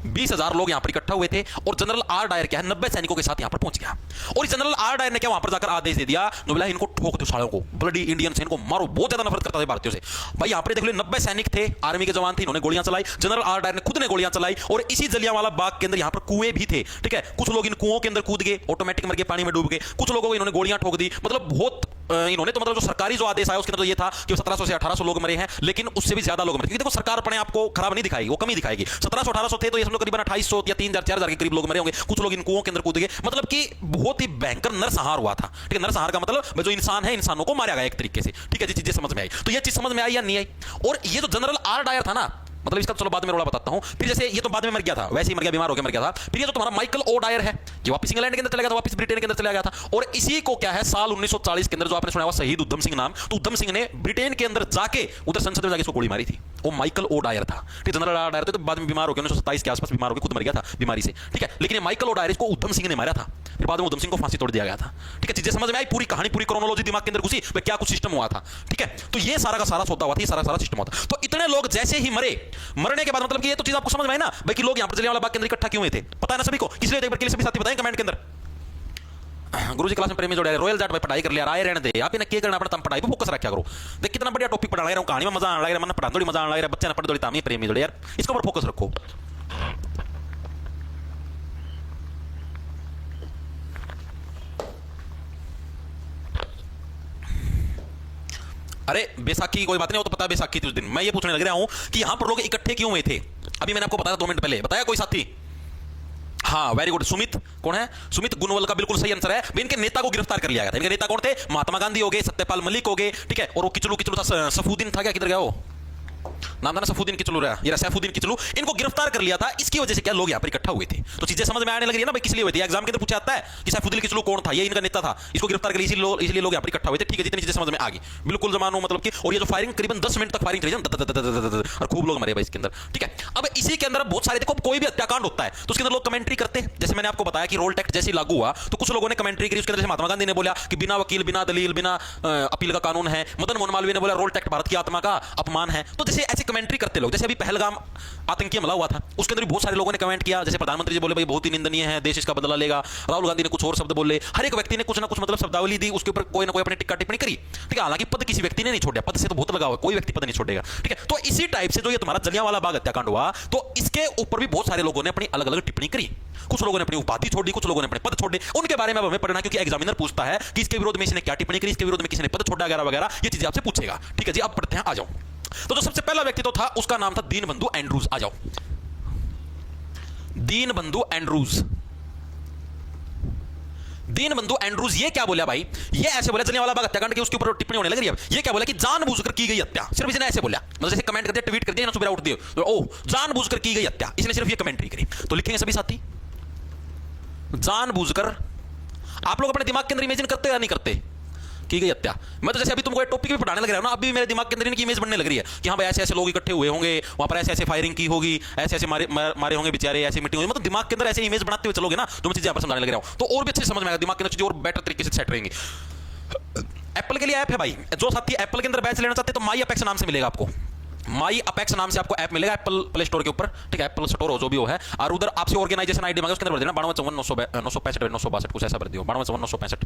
S1: 20,000 लोग यहां पर इकट्ठा हुए थे। और जनरल आर डायर क्या है, 90 सैनिकों के साथ यहां पर पहुंच गया। और इस जनरल आर डायर ने क्या वहां पर जाकर आदेश दे दिया, बोला इनको ठोक दो सालों को, ब्लडी इंडियंस, इनको मारो। बहुत ज्यादा नफरत करता था भारतीयों से भाई। यहां पर देख लो 90 सैनिक थे, आर्मी के जवान थे, इन्होंने गोलियां चलाई, जनरल आर डायर ने खुद ने गोलियां चलाई। और इसी जलियांवाला बाग के अंदर यहां पर कुएं भी थे। ठीक है, कुछ लोग इन कुओं के अंदर कूद गए, ऑटोमेटिक मर गए, पानी में डूब गए, कुछ लोगों को इन्होंने गोलियां ठोक दी। मतलब बहुत इन्होंने तो मतलब जो सरकारी जो आदेश आया उसके अंदर तो ये था कि 1700 से 1800 लोग मरे हैं, लेकिन उससे भी ज्यादा लोग मरे, क्योंकि देखो सरकार अपने आप को खराब नहीं दिखाएगी, वो कमी दिखाएगी। 1700-1800 थे तो ये समझो करीबन 2800 या 3000-4000 के करीब लोग मरे होंगे। कुछ लोग इन कुओं के अंदर कूद गए, मतलब कि बहुत ही भयंकर नरसंहार हुआ था। ठीक है, नरसंहार का मतलब जो इंसान है, इंसानों को मारा गया एक तरीके से। ठीक है जी, चीजें समझ में आई। तो ये चीज समझ में आई या नहीं आई। और ये जो जनरल आर डायर था ना, मतलब इसका चलो बाद में रोला बताता हूं। फिर जैसे ये तो बाद में मर गया था, वैसे ही मर गया, बीमार हो गया मर गया था। फिर ये जो तुम्हारा माइकल ओ डायर है, ये वापस इंग्लैंड के अंदर चला गया था, वापस ब्रिटेन के अंदर चला गया था। और इसी को क्या है, साल 1940 के अंदर जो आपने सुना हुआ शहीद उधम सिंह नाम, तो उधम सिंह ने ब्रिटेन के अंदर जाके उधर संसद में जाके उसको गोली मारी थी। वो माइकल ओ डायर था, ठीक, जनरल ओ डायर थे, तो बाद में बीमार हो गया 1927 के आसपास, बीमार हो गया, खुद मर गया था बीमारी से, ठीक है। लेकिन ये माइकल ओ डायर को उधम सिंह ने मारा था, फिर बाद में उधम सिंह को फांसी तोड़ दिया गया था, ठीक है। चीजें समझ में आई, पूरी कहानी, पूरी क्रोनोलॉजी दिमाग के अंदर घुसी, क्या कुछ सिस्टम हुआ था, ठीक है। तो ये सारा का सारा सौदा हुआ था, ये सारा सिस्टम हुआ था। तो इतने लोग जैसे ही मरे, मरने के बाद मतलब कि ये तो चीज आपको समझ में आई ना भाई कि लोग यहां पर जलियांवाला बाग के अंदर इकट्ठा क्यों हुए थे, पता है ना सभी को, किस लिए एक बार के लिए सभी साथी बताएं कमेंट के अंदर। गुरुजी क्लास में प्रेमी जोड़े रॉयल जाट भाई पढ़ाई कर लिया, राय रहने दे, आप इन्हें क्या करना पड़ता, पढ़ाई पे फोकस रखा करो। देख कितना बढ़िया टॉपिक पढ़ा रहा हूं, कहानी में मजा आने लग रहा है, मन पढ़ा थोड़ी मजा आने लग रहा है, बच्चे ने पढ़ थोड़ी तामी प्रेमी जोड़े यार, इसके ऊपर फोकस रखो। अरे बैसाखी कोई बात नहीं, वो तो पता है बैसाखी थी उस दिन। मैं ये पूछने लग रहा हूं कि यहां पर लोग इकट्ठे क्यों हुए थे। अभी मैंने आपको बताया 2 मिनट पहले, बताया कोई साथी? हाँ वेरी गुड, सुमित कौन है, सुमित गुनवल का बिल्कुल सही आंसर है। इनके नेता को गिरफ्तार कर लिया गया था। इनके नेता कौन थे, महात्मा गांधी हो गए, सत्यपाल मलिक हो गए, ठीक है। और वो किचलू था, सफुद्दीन था क्या, किधर गया वो नाम था ना, सफुद्दीन किचलू रहा, ये सैफुद्दीन किचलू, इनको गिरफ्तार कर लिया था। इसकी वजह से क्या लोग यहाँ पर इकट्ठा हुए थे, तो चीजें समझ में आने लगी है ना भाई, किस लिए हुए थे। एग्जाम के अंदर पूछा जाता है कि सैफुद्दीन किचलू कौन था, ये इनका नेता था, इसको गिरफ्तार कर लिया, इसलिए लोग यहाँ पर इकट्ठा हुए थे, ठीक है। जितनी चीजें समझ में आ गई बिल्कुल जमानो मतलब कि, और ये जो फायरिंग करीबन 10 मिनट तक फायरिंग चली और खूब लोग मरे भाई इसके अंदर, ठीक है। अब इसी के अंदर बहुत सारे, देखो कोई भी हत्याकांड होता है तो उसके अंदर लोग कमेंट्री करते हैं। जैसे मैंने आपको बताया कि रोल टैक्स जैसे लागू हुआ तो कुछ लोगों ने कमेंट्री करी उसके अंदर। महात्मा गांधी ने बोला कि बिना वकील, बिना दलील, बिना अपील का कानून है। मदन मोहन मालवीय ने बोला रोल टैक्स भारत की आत्मा का अपमान है। तो जैसे ऐसे कमेंट्री करते लोग, जैसे अभी पहलगाम आतंकी हमला हुआ था, उसके अंदर भी बहुत सारे लोगों ने कमेंट किया। जैसे प्रधानमंत्री जी बोले भाई बहुत ही निंदनीय है, देश इसका बदला लेगा। राहुल गांधी ने कुछ और शब्द बोले, हर एक व्यक्ति ने कुछ ना कुछ मतलब शब्दावली दी, उसके ऊपर कोई ना कोई अपनी टिक्का टिप्पणी करी, ठीक है। हालांकि पद किसी व्यक्ति ने नहीं छोड़ा, पद से तो बहुत लगा हुआ, कोई व्यक्ति पद नहीं छोड़ेगा, ठीक है। तो इसी टाइप से जो ये तुम्हारा जलियांवाला बाग हत्याकांड हुआ, तो इसके ऊपर भी बहुत सारे लोगों ने अपनी अलग अलग टिप्पणी करी। कुछ लोगों ने अपनी उपाधि छोड़ दी, कुछ लोगों ने अपने पद छोड़ दिए। उनके बारे में अब हमें पढ़ना, क्योंकि एग्जामिनर पूछता है कि इसके विरोध में इसने क्या टिप्पणी करी, इसके विरोध में किसी ने पद छोड़ा वगैरह वगैरह, ये चीजें आपसे पूछेगा, ठीक है जी। अब पढ़ते हैं, आ जाओ। तो जो सबसे पहला व्यक्ति तो था, उसका नाम था दीनबंधु एंड्रूज। आ जाओ, दीनबंधु एंड्रूज। दीनबंधु एंड्रूज ये क्या बोला भाई, ये ऐसे बोला जलियांवाला बाग हत्याकांड के उसके ऊपर टिप्पणी होने लग रही है। ये क्या बोला कि जानबूझकर की गई हत्या, सिर्फ इसने ऐसे बोला, मतलब जैसे कमेंट कर दिया, ट्वीट कर दिया ना, सुबह उठ दिए तो ओ जानबूझकर की गई हत्या, इसने सिर्फ ये कमेंट्री करी। तो लिखेंगे सभी साथी, जानबूझकर। आप लोग अपने दिमाग के अंदर इमेजिन करते या नहीं करते की गई हत्या। मैं तो जैसे अभी तुमको टॉपिक भी पढ़ाने लग रहा हूं ना, अभी भी मेरे दिमाग के अंदर इनकी इमेज बनने लग रही है कि हाँ भाई ऐसे ऐसे लोग इकट्ठे हुए होंगे, वहां पर ऐसे ऐसे फायरिंग की होगी, ऐसे ऐसे मारे होंगे बेचारे, ऐसी मीटिंग होगी। मतलब दिमाग के अंदर ऐसे इमेज बनाते हुए चलोगे ना, जो मैं चीजें यहाँ पर समझाने लग रहा हूं, तो और भी अच्छे समझ में आएगा, दिमाग के अंदर चीजें और बेटर तरीके से सेट रहेंगी। एप्पल के लिए ऐप है भाई, जो साथी एप्पल के अंदर बैच लेना चाहते हैं तो माई अपेक्स नाम से मिलेगा आपको, माई अपेक्स नाम से आपको ऐप मिलेगा एप्पल प्ले स्टोर के ऊपर, ठीक है। एप्पल स्टोर हो जो भी हो है, और उधर आपसे ऑर्गेनाइजेशन आईडी मांगे, उसके अंदर भर देना 9254 कुछ ऐसा भर दियो, 9254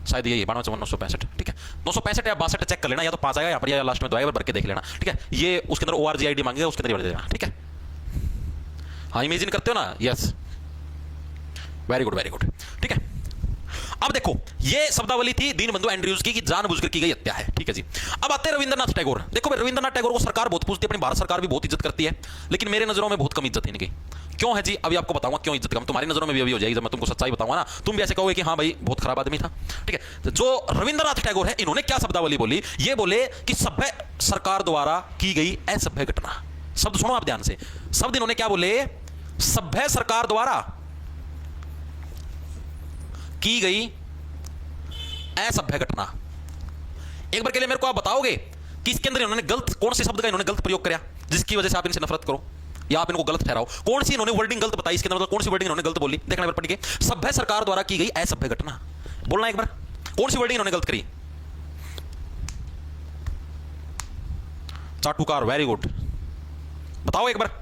S1: शायद यही 9254 ठीक है। 965 या 62 चेक कर लेना, या तो 5 आएगा यहाँ पर, या लास्ट में 2 आएगा, भर के देख लेना, ठीक है। ये उसके अंदर ORG आईडी मांगेगा, उसके अंदर भर देना, ठीक है। हाँ इमेजिन करते हो ना, यस वेरी गुड, ठीक है। अब देखो ये शब्दावली थी दीनबंधु एंड्रयूज की कि जानबूझकर की गई हत्या है, ठीक है जी। अब आते हैं रविंद्रनाथ टैगोर। देखो भाई रविंद्रनाथ टैगोर को सरकार बहुत पूछती है, अपनी भारत सरकार भी बहुत इज्जत करती है, लेकिन मेरे नजरों में बहुत कम इज्जत है इनकी। क्यों है जी, अभी आपको बताऊंगा क्यों इज्जत कम, तुम्हारी नजरों में भी अभी हो जाएगी जब मैं तुमको सच्चाई बताऊंगा ना, तुम भी ऐसे कहोगे कि हाँ भाई बहुत खराब आदमी था, ठीक है। तो जो रविंद्रनाथ टैगोर है, इन्होंने क्या शब्दावली बोली, ये बोले कि सभ्य सरकार द्वारा की गई असभ्य घटना। शब्द सुनो आप ध्यान से, शब्द इन्होंने क्या बोले, सभ्य सरकार द्वारा की गई असभ्य घटना। एक बार के लिए मेरे को आप बताओगे कि इसके अंदर इन्होंने गलत, कौन से शब्द का इन्होंने गलत प्रयोग किया जिसकी वजह से आप इनसे नफरत करो या आप इनको गलत ठहराओ। कौन सी इन्होंने वर्डिंग गलत बताई इसके अंदर, मतलब कौन सी वर्डिंग इन्होंने गलत बोली, देखना एक बार पढ़ के। सभ्य सरकार द्वारा की गई असभ्य घटना, बोलना एक बार कौन सी वर्डिंग इन्होंने गलत करी। चाटुकार, वेरी गुड, बताओ एक बार।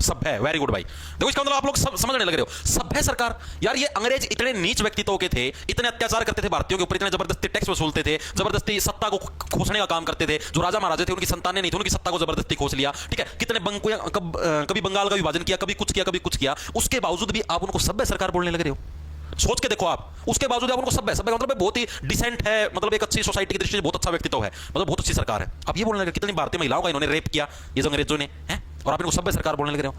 S1: सभ्य, वेरी गुड भाई। देखो इसका मतलब आप लोग समझने लग रहे हो। सभ्य सरकार, यार ये अंग्रेज इतने नीच व्यक्तित्व के थे, इतने अत्याचार करते थे भारतीयों के ऊपर, इतने जबरदस्ती टैक्स वसूलते थे, जबरदस्ती सत्ता को खोसने का काम करते थे। जो राजा महाराजा थे उनकी संतानें नहीं थी, उनकी सत्ता को जबरदस्ती खोस लिया, ठीक है। कितने कभी बंगाल का विभाजन किया, कभी कुछ किया, उसके बावजूद भी आप उनको सभ्य सरकार बोलने लग रहे हो। सोच के देखो आप, उसके बावजूद आप उनको सभ्य मतलब बहुत ही डिसेंट है, मतलब एक अच्छी सोसाइटी की दृष्टि से बहुत अच्छा व्यक्तित्व है, मतलब बहुत अच्छी सरकार है। आप ये बोलने लगे कितनी भारतीय महिलाओं का इन्होंने रेप किया ये जो अंग्रेजों ने, हैं, और आप इनको सभ्य सरकार बोलने लग रहे हो।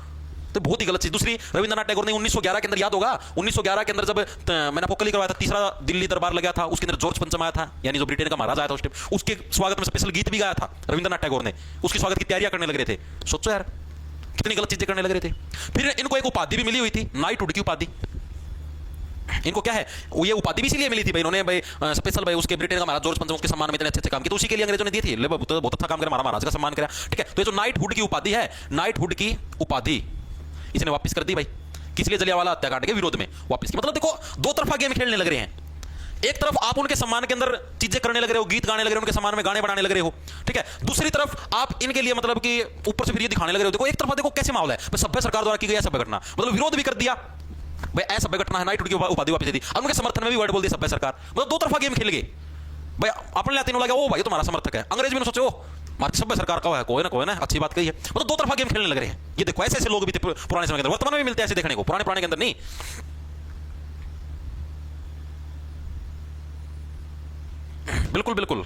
S1: तो बहुत ही गलत चीज। दूसरी, रविंद्रनाथ टैगोर ने 1911 के अंदर, याद होगा 1911 के अंदर जब मैंने आपको कल ही करवाया था, तीसरा दिल्ली दरबार लगा था, उसके अंदर जॉर्ज पंचम आया था, यानी जो ब्रिटेन का महाराजा आया था उस टाइम, उसके स्वागत में स्पेशल गीत भी गाया था रविंद्रनाथ टैगोर ने, उसकी स्वागत की तैयारियां करने लग रहे थे। सोचो यार कितनी गलत चीजें करने लग रहे थे। फिर इनको एक उपाधि भी मिली हुई थी, नाइटहुड की उपाधि। इनको क्या है, ये उपाधि भी इसीलिए मिली थी भाई, इन्होंने भाई स्पेशल भाई उसके ब्रिटेन का महाराज जॉर्ज पंचम के सम्मान में इतने अच्छे काम किए, तो उसी के लिए अंग्रेजों ने दी थी। बहुत अच्छा काम करा, हमारा महाराज का सम्मान करा, ठीक है। तो ये जो नाइटहुड की उपाधि है, नाइटहुड की उपाधि इसने वापस कर दी भाई। किस लिए? जलियांवाला हत्याकांड के विरोध में वापस की। मतलब देखो दो तरफा गेम खेलने लग रहे हैं। एक तरफ आप उनके सम्मान के अंदर चीजें करने लग रहे हो, गीत गाने लग रहे हो, उनके सम्मान में गाने बनाने लग रहे हो, ठीक है। दूसरी तरफ आप इनके लिए मतलब कि ऊपर से फिर ये दिखाने लग रहे हो। देखो एक तरफ देखो कैसे मामला है, सभ्य सरकार द्वारा की गई सभ्य घटना, मतलब विरोध भी कर दिया भाई, ऐसा सभ्य घटना है, नाइटहुड की उपाधि वापस दी, अब उनके समर्थन में भी वर्ड बोल दिया सभ्य सरकार। मतलब दो तरफा गेम खेल गए भाई। अपने लाते लगा ओ भाई तुम्हारा समर्थक है, अंग्रेज भी सोचो हमारी सभ्य सरकार का है, कोई ना अच्छी बात कही है। मतलब दो तरफा गेम खेलने लग रहे हैं। ये देखो ऐसे ऐसे लोग भी थे पुराने समय के अंदर, वर्तमान में भी मिलते हैं ऐसे देखने को, पुराने के अंदर नहीं। बिल्कुल बिल्कुल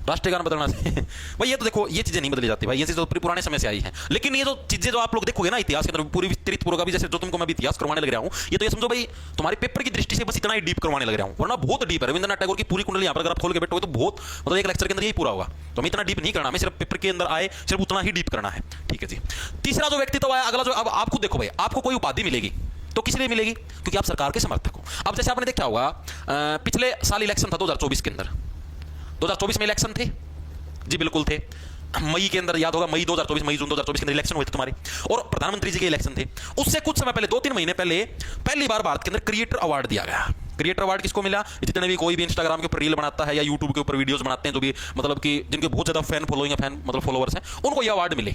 S1: राष्ट्रीय गान बदलना भाई, ये तो देखो ये चीजें नहीं बदली जाती भाई, ये चीजें तो पुराने समय से आई हैं। लेकिन ये जो चीजें जो आप लोग देखोगे ना इतिहास के अंदर पूरी विस्तृत पूर्व का भी, जैसे जो तुमको मैं भी इतिहास करवाने लग रहा हूं, ये तो ये समझो भाई तुम्हारे पेपर की दृष्टि से बस इतना ही डीप करवाने लग रहा हूं, वरना बहुत डीप है। रविंद्रनाथ टैगोर की पूरी कुंडली यहाँ पर अगर आप खोल के बैठोगे तो बहुत, मतलब एक लेक्चर के अंदर यही पूरा होगा। तो हमें इतना डीप नहीं करना, हमें सिर्फ पेपर के अंदर आए सिर्फ उतना ही डीप करना है, ठीक है जी। तीसरा जो व्यक्तित्व है, अगला जो, अब आप खुद देखो भाई, आपको कोई उपाधि मिलेगी तो किस लिए मिलेगी? क्योंकि आप सरकार के समर्थक हो। अब जैसे आपने देखा होगा पिछले साल इलेक्शन था 2024 के अंदर, 2024 में इलेक्शन थे जी, बिल्कुल थे। मई के अंदर याद होगा, मई 2024, मई जून 2024 के अंदर इलेक्शन हुए थे तुम्हारे, और प्रधानमंत्री जी के इलेक्शन थे। उससे कुछ समय पहले 2-3 महीने पहले पहली बार भारत के अंदर क्रिएटर अवार्ड दिया गया। क्रिएटर अवार्ड किसको मिला? जितने भी कोई भी इंस्टाग्राम के ऊपर रील बनाता है या यूट्यूब के ऊपर वीडियोस बनाते हैं, जो भी मतलब कि जिनके बहुत ज्यादा फैन फॉलोइंग है, फैन मतलब फॉलोअर्स हैं, उनको ये अवार्ड मिले।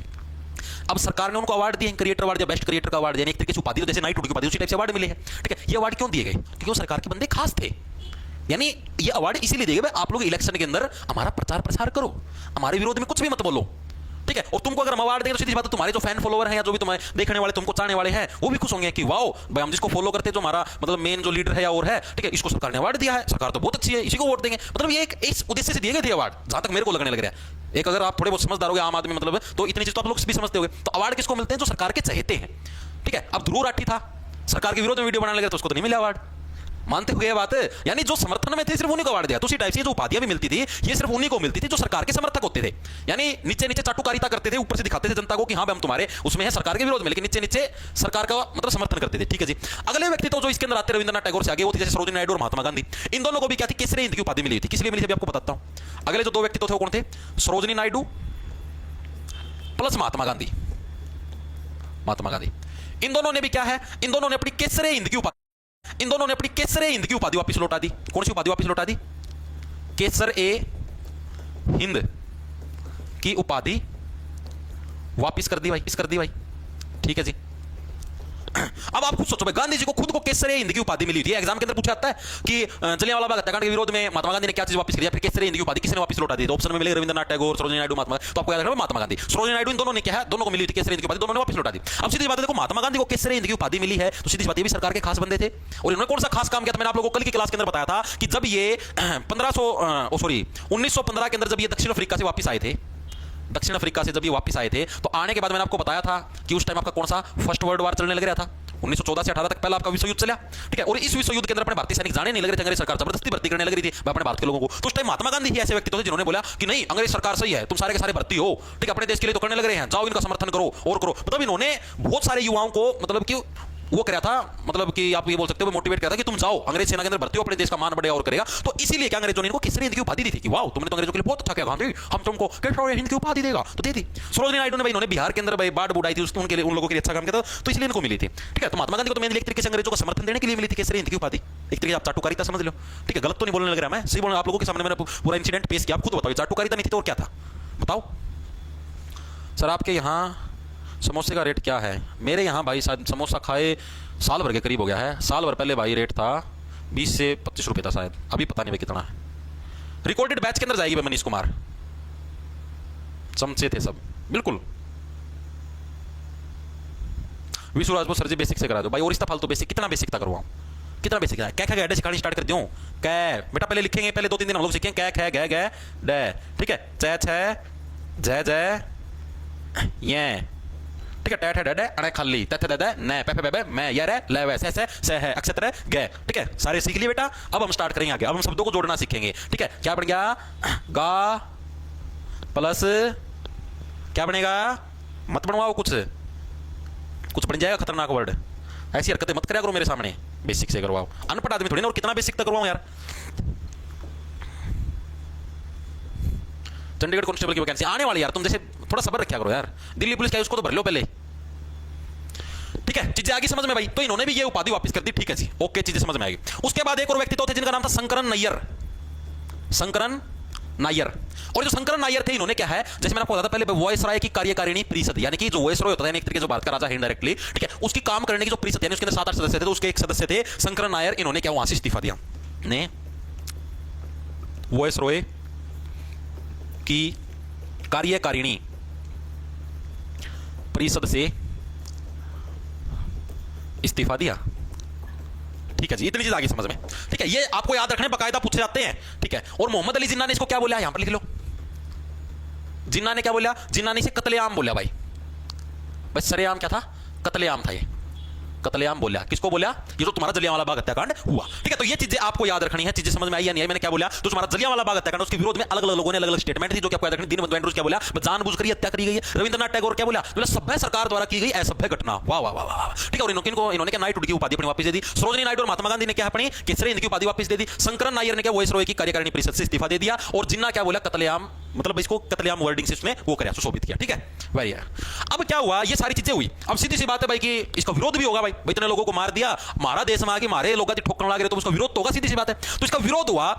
S1: अब सरकार ने उनको अवार्ड दिए, क्रिएटर अवार्ड या बेस्ट क्रिएटर का अवार्ड, यानी एक तरीके से उपाधि, जैसे नाइटहुड की उपाधि उसी टाइप से अवार्ड मिले हैं, ठीक है। ये अवार्ड क्यों दिए गए? क्योंकि वो सरकार के बंदे खास थे। यानी ये अवार्ड इसीलिए दिए गए भाई, आप लोग इलेक्शन के अंदर हमारा प्रचार प्रसार करो, हमारे विरोध में कुछ भी मत बोलो, ठीक है। और तुमको अगर हम अवार्ड देंगे तो सीधी बात है, तुम्हारे जो फैन फॉलोअर हैं या जो भी तुम्हारे देखने वाले, तुमको चाहने वाले हैं, वो भी खुश होंगे कि वाओ भाई, हम जिसको फॉलो करते हैं, जो हमारा मतलब मेन जो लीडर है या और है, ठीक है, इसको सरकार ने अवार्ड दिया है, सरकार तो बहुत अच्छी है, इसी को वोट देंगे। मतलब ये एक इस उद्देश्य से दिए गए थे अवार्ड, जहां तक मेरे को लगने लग रहा है। एक अगर आप थोड़े बहुत समझदार हो गए आम आदमी, मतलब तो इतनी चीज तो आप लोग भी समझते हो। तो अवार्ड किसको मिलते हैं? जो सरकार के चहेते हैं, ठीक है। अब ध्रुव राठी था, सरकार के विरोध में वीडियो बनाने लगे तो उसको तो नहीं मिला अवार्ड, मानते हुए बात है। यानी जो समर्थन में थे सिर्फ उन्हीं को अवार्ड दिया। तो उसी टाइप से जो उपाधियां भी मिलती थी, ये सिर्फ उन्हीं को मिलती थी जो सरकार के समर्थक होते थे। यानी नीचे नीचे चाटुकारिता करते थे, ऊपर से दिखाते थे जनता को कि हाँ भाई हम तुम्हारे उसमें है, सरकार के विरोध में, लेकिन नीचे नीचे सरकार का मतलब समर्थन करते थे, ठीक है जी। अगले व्यक्ति तो जो इसके अंदर आते रविंद्रनाथ टैगोर से आगे, वो थे जैसे सरोजिनी नायडू और महात्मा गांधी। इन दोनों को भी क्या थी? केसरी हिंद की उपाधि मिली थी। किस लिए मिली थी आपको बताता हूं। अगले जो दो व्यक्ति थे वो कौन थे? सरोजिनी नायडू प्लस महात्मा गांधी। महात्मा गांधी, इन दोनों ने भी क्या है, इन दोनों ने अपनी केसरी हिंद की उपाधि, इन दोनों ने अपनी केसर ए हिंद की उपाधि वापस लौटा दी। कौन सी उपाधि वापस लौटा दी? केसर ए हिंद की उपाधि वापस कर दी भाई, इस कर दी भाई, ठीक है जी। अब आप खुद सोचो भाई, गांधी जी को खुद को केसर ए हिंद की उपाधि मिली थी। एग्जाम के अंदर पूछा जाता है कि जलियांवाला बाग हत्याकांड के विरोध में महात्मा गांधी ने क्या चीज वापस कर दिया, फिर केसर ए हिंद की उपाधि किसने वापस लौटा दी? तो ऑप्शन में मिले रविंद्रनाथ टैगोर, सरोजिनी नायडू, महात्मा। तो आपको याद रखना महात्मा गांधी, सरोजिनी नायडू, इन दोनों ने क्या है, दोनों को मिली थी केसर ए हिंद की उपाधि, दोनों ने वापस लौटा दी। अब सीधी बात है, देखो महात्मा गांधी को केसर ए हिंद की उपाधि मिली है, तो सीधी बात ये भी सरकार के खास बंदे थे। और इन्होंने कौन सा खास काम किया था? मैंने आप लोगों को कल की क्लास के अंदर बताया था कि जब ये 1915 के अंदर जब ये दक्षिण अफ्रीका से वापस आए थे, दक्षिण अफ्रीका से जब ये वापस आए थे, तो आने के बाद मैंने आपको बताया था कि उस टाइम आपका कौन सा फर्स्ट वर्ल्ड वार चलने लग रहा था। 1914 से 18 तक पहला आपका विश्व युद्ध चला, ठीक है। और इस विश्व युद्ध के अंदर अपने भारतीय सैनिक जाने नहीं लग रहे थे, अंग्रेज सरकार जबरदस्ती भर्ती करने लग रही थी अपने भारत के लोगों को। तो उस टाइम महात्मा गांधी ही ऐसे व्यक्ति थे जिन्होंने बोला कि नहीं, अंग्रेज सरकार सही है, तुम सारे के सारे भर्ती हो, ठीक है, अपने देश के लिए तो करने लग रहे हैं, जाओ इनका समर्थन करो और करो। मतलब इन्होंने बहुत सारे युवाओं को मतलब कि वो कराया था, मतलब कि आप ये बोल सकते हो मोटिवेट किया था कि तुम जाओ अंग्रेज सेना के अंदर भर्ती हो, अपने देश का मान बढ़ेगा और करेगा। तो इसीलिए क्या अंग्रेजों ने इनको केसरी हिंद की उपाधि दी थी कि वाओ तुमने तो अंग्रेजों के लिए बहुत अच्छा किया गांधी, हम तुमको केसरी हिंद की उपाधि देगा, तो दे दी। सरोजिनी नायडू ने भाई, इन्होंने बिहार के अंदर भाई बाढ़ बुढ़ाई थी, उनके लिए, उन लोगों के लिए अच्छा काम किया था, तो इसलिए इनको मिली थी, ठीक है। तो महात्मा गांधी को तो मैंने एक तरीके से अंग्रेजों का समर्थन देने के लिए मिली थी केसरी हिंद की उपाधि। एक तरीके आप चाटुकारिता समझ लो, ठीक है। गलत तो नहीं बोलने लग रहा मैं, सही बोल आप लोगों के सामने मैंने पूरा इंसिडेंट पेश किया, आप खुद बताओ चाटुकारिता नहीं थी तो और क्या था, बताओ सर। आपके यहाँ समोसे का रेट क्या है? मेरे यहाँ भाई शायद समोसा खाए साल भर के करीब हो गया है। साल भर पहले भाई रेट था 20 से 25 रुपए था शायद, अभी पता नहीं भाई कितना है। रिकॉर्डेड बैच के अंदर जाएगी भाई मनीष कुमार, चमचे थे सब, बिल्कुल। विशु राजपूत सर जी बेसिक से करा दो भाई, और इसका फालतू बेसिक कितना बेसिक था करवाऊं, कितना बेसिक है? क्या क्या सिखानी स्टार्ट कर दूं? कै बेटा पहले लिखेंगे, पहले 2-3 दिन हम लोग सीखेंगे कै खे गे गे डे, ठीक है। च छ जय जय ये, ठीक ठीक है, टैट है डे अड़े खाली तथ दे न पे बे मैं ये रे ले वैसे से है अक्षत्र गए। ठीक है, सारे सीख लिए बेटा। अब हम स्टार्ट करेंगे आगे, अब हम शब्दों को जोड़ना सीखेंगे। ठीक है, क्या बन गया, गा प्लस क्या बनेगा, मत बनवाओ कुछ बन जाएगा खतरनाक वर्ड। ऐसी हरकतें मत करा करो मेरे सामने, बेसिक से करवाओ। अनपढ़ आदमी थोड़ी ना, और कितना बेसिक तक करवाऊं यार। चंडीगढ़ कांस्टेबल की वैकेंसी आने वाली यार, तुम जैसे थोड़ा सब्र रखा करो यार। दिल्ली पुलिस का है उसको तो भर लो पहले। ठीक है, चीजें आगे समझ में भाई। तो इन्होंने भी ये उपाधि वापस कर दी। ठीक है जी, ओके, चीजें समझ में आएगी। उसके बाद एक और व्यक्ति तो थे जिनका नाम था शंकरन नायर। शंकरन नायर। और जो शंकरन नायर थे, इन्होंने क्या है, जैसे मैंने आपको बताया था पहले, वॉयसराय की कार्यकारिणी परिषद, यानी कि जो वॉयसराय होता है एक तरीके से भारत का राजा है इनडायरेक्टली। ठीक है, उसकी काम करने की जो परिषद, यानी उसके अंदर 7-8 सदस्य थे, तो उसके एक सदस्य थे शंकरन नायर। इन्होंने क्या वहां से इस्तीफा दिया, ने वॉयसराय की कार्यकारिणी परिषद से इस्तीफा दिया। ठीक है जी, इतनी चीज आगे समझ में। ठीक है, ये आपको याद रखने बकायदा पूछे जाते हैं। ठीक है, और मोहम्मद अली जिन्ना ने इसको क्या बोला, यहां पर लिख लो। जिन्ना ने क्या बोला, जिन्ना ने इसे कत्लेआम बोला भाई। बस सरेआम क्या था, कत्लेआम था। ये कत्लेआम बोला, किसको बोला, ये तो तुम्हारा जलियांवाला बाग हत्याकांड हुआ। ठीक है, तो ये चीजें आपको याद रखनी है। चीजें समझ में आई या नहीं आई, मैंने क्या बोला, तो तुम्हारा जलियांवाला बाग हत्याकांड, उसके विरोध में अलग अलग लोगों ने अलग अलग स्टेटमेंट थी, जो कि आपको याद रखनी। दीनबंधु एंड्रूज क्या बोला, जानबूझकर हत्या करी गई है। रविंद्रनाथ टैगोर क्या बोला, सभ्य सरकार द्वारा की गई असभ्य घटना। वाह वाह वाह वाह। ठीक है, और इन्होंने क्या नाइटहुड की उपाधि अपनी वापस दे दी। सरोजिनी नायडू और महात्मा गांधी ने क्या अपनी केसरी हिंद की उपाधि वापस दे दी। शंकरन नायर ने क्या वॉयसराय की कार्यकारिणी परिषद से इस्तीफा दे दिया। और जिन्ना क्या बोला, कत्लेआम, मतलब इसको कत्लेआम वर्डिंग से उसमें वो कराया, सुशोभित किया। ठीक है, वेरी अब क्या हुआ, ये सारी चीजें हुई। अब सीधी सी बात है भाई कि इसका विरोध भी होगा भाई, इतने लोगों को मार दिया, हमारा देश में आगे मारे लोग ठोकने लगे, तो उसका विरोध तो होगा, सीधी सी बात है। तो इसका विरोध हुआ,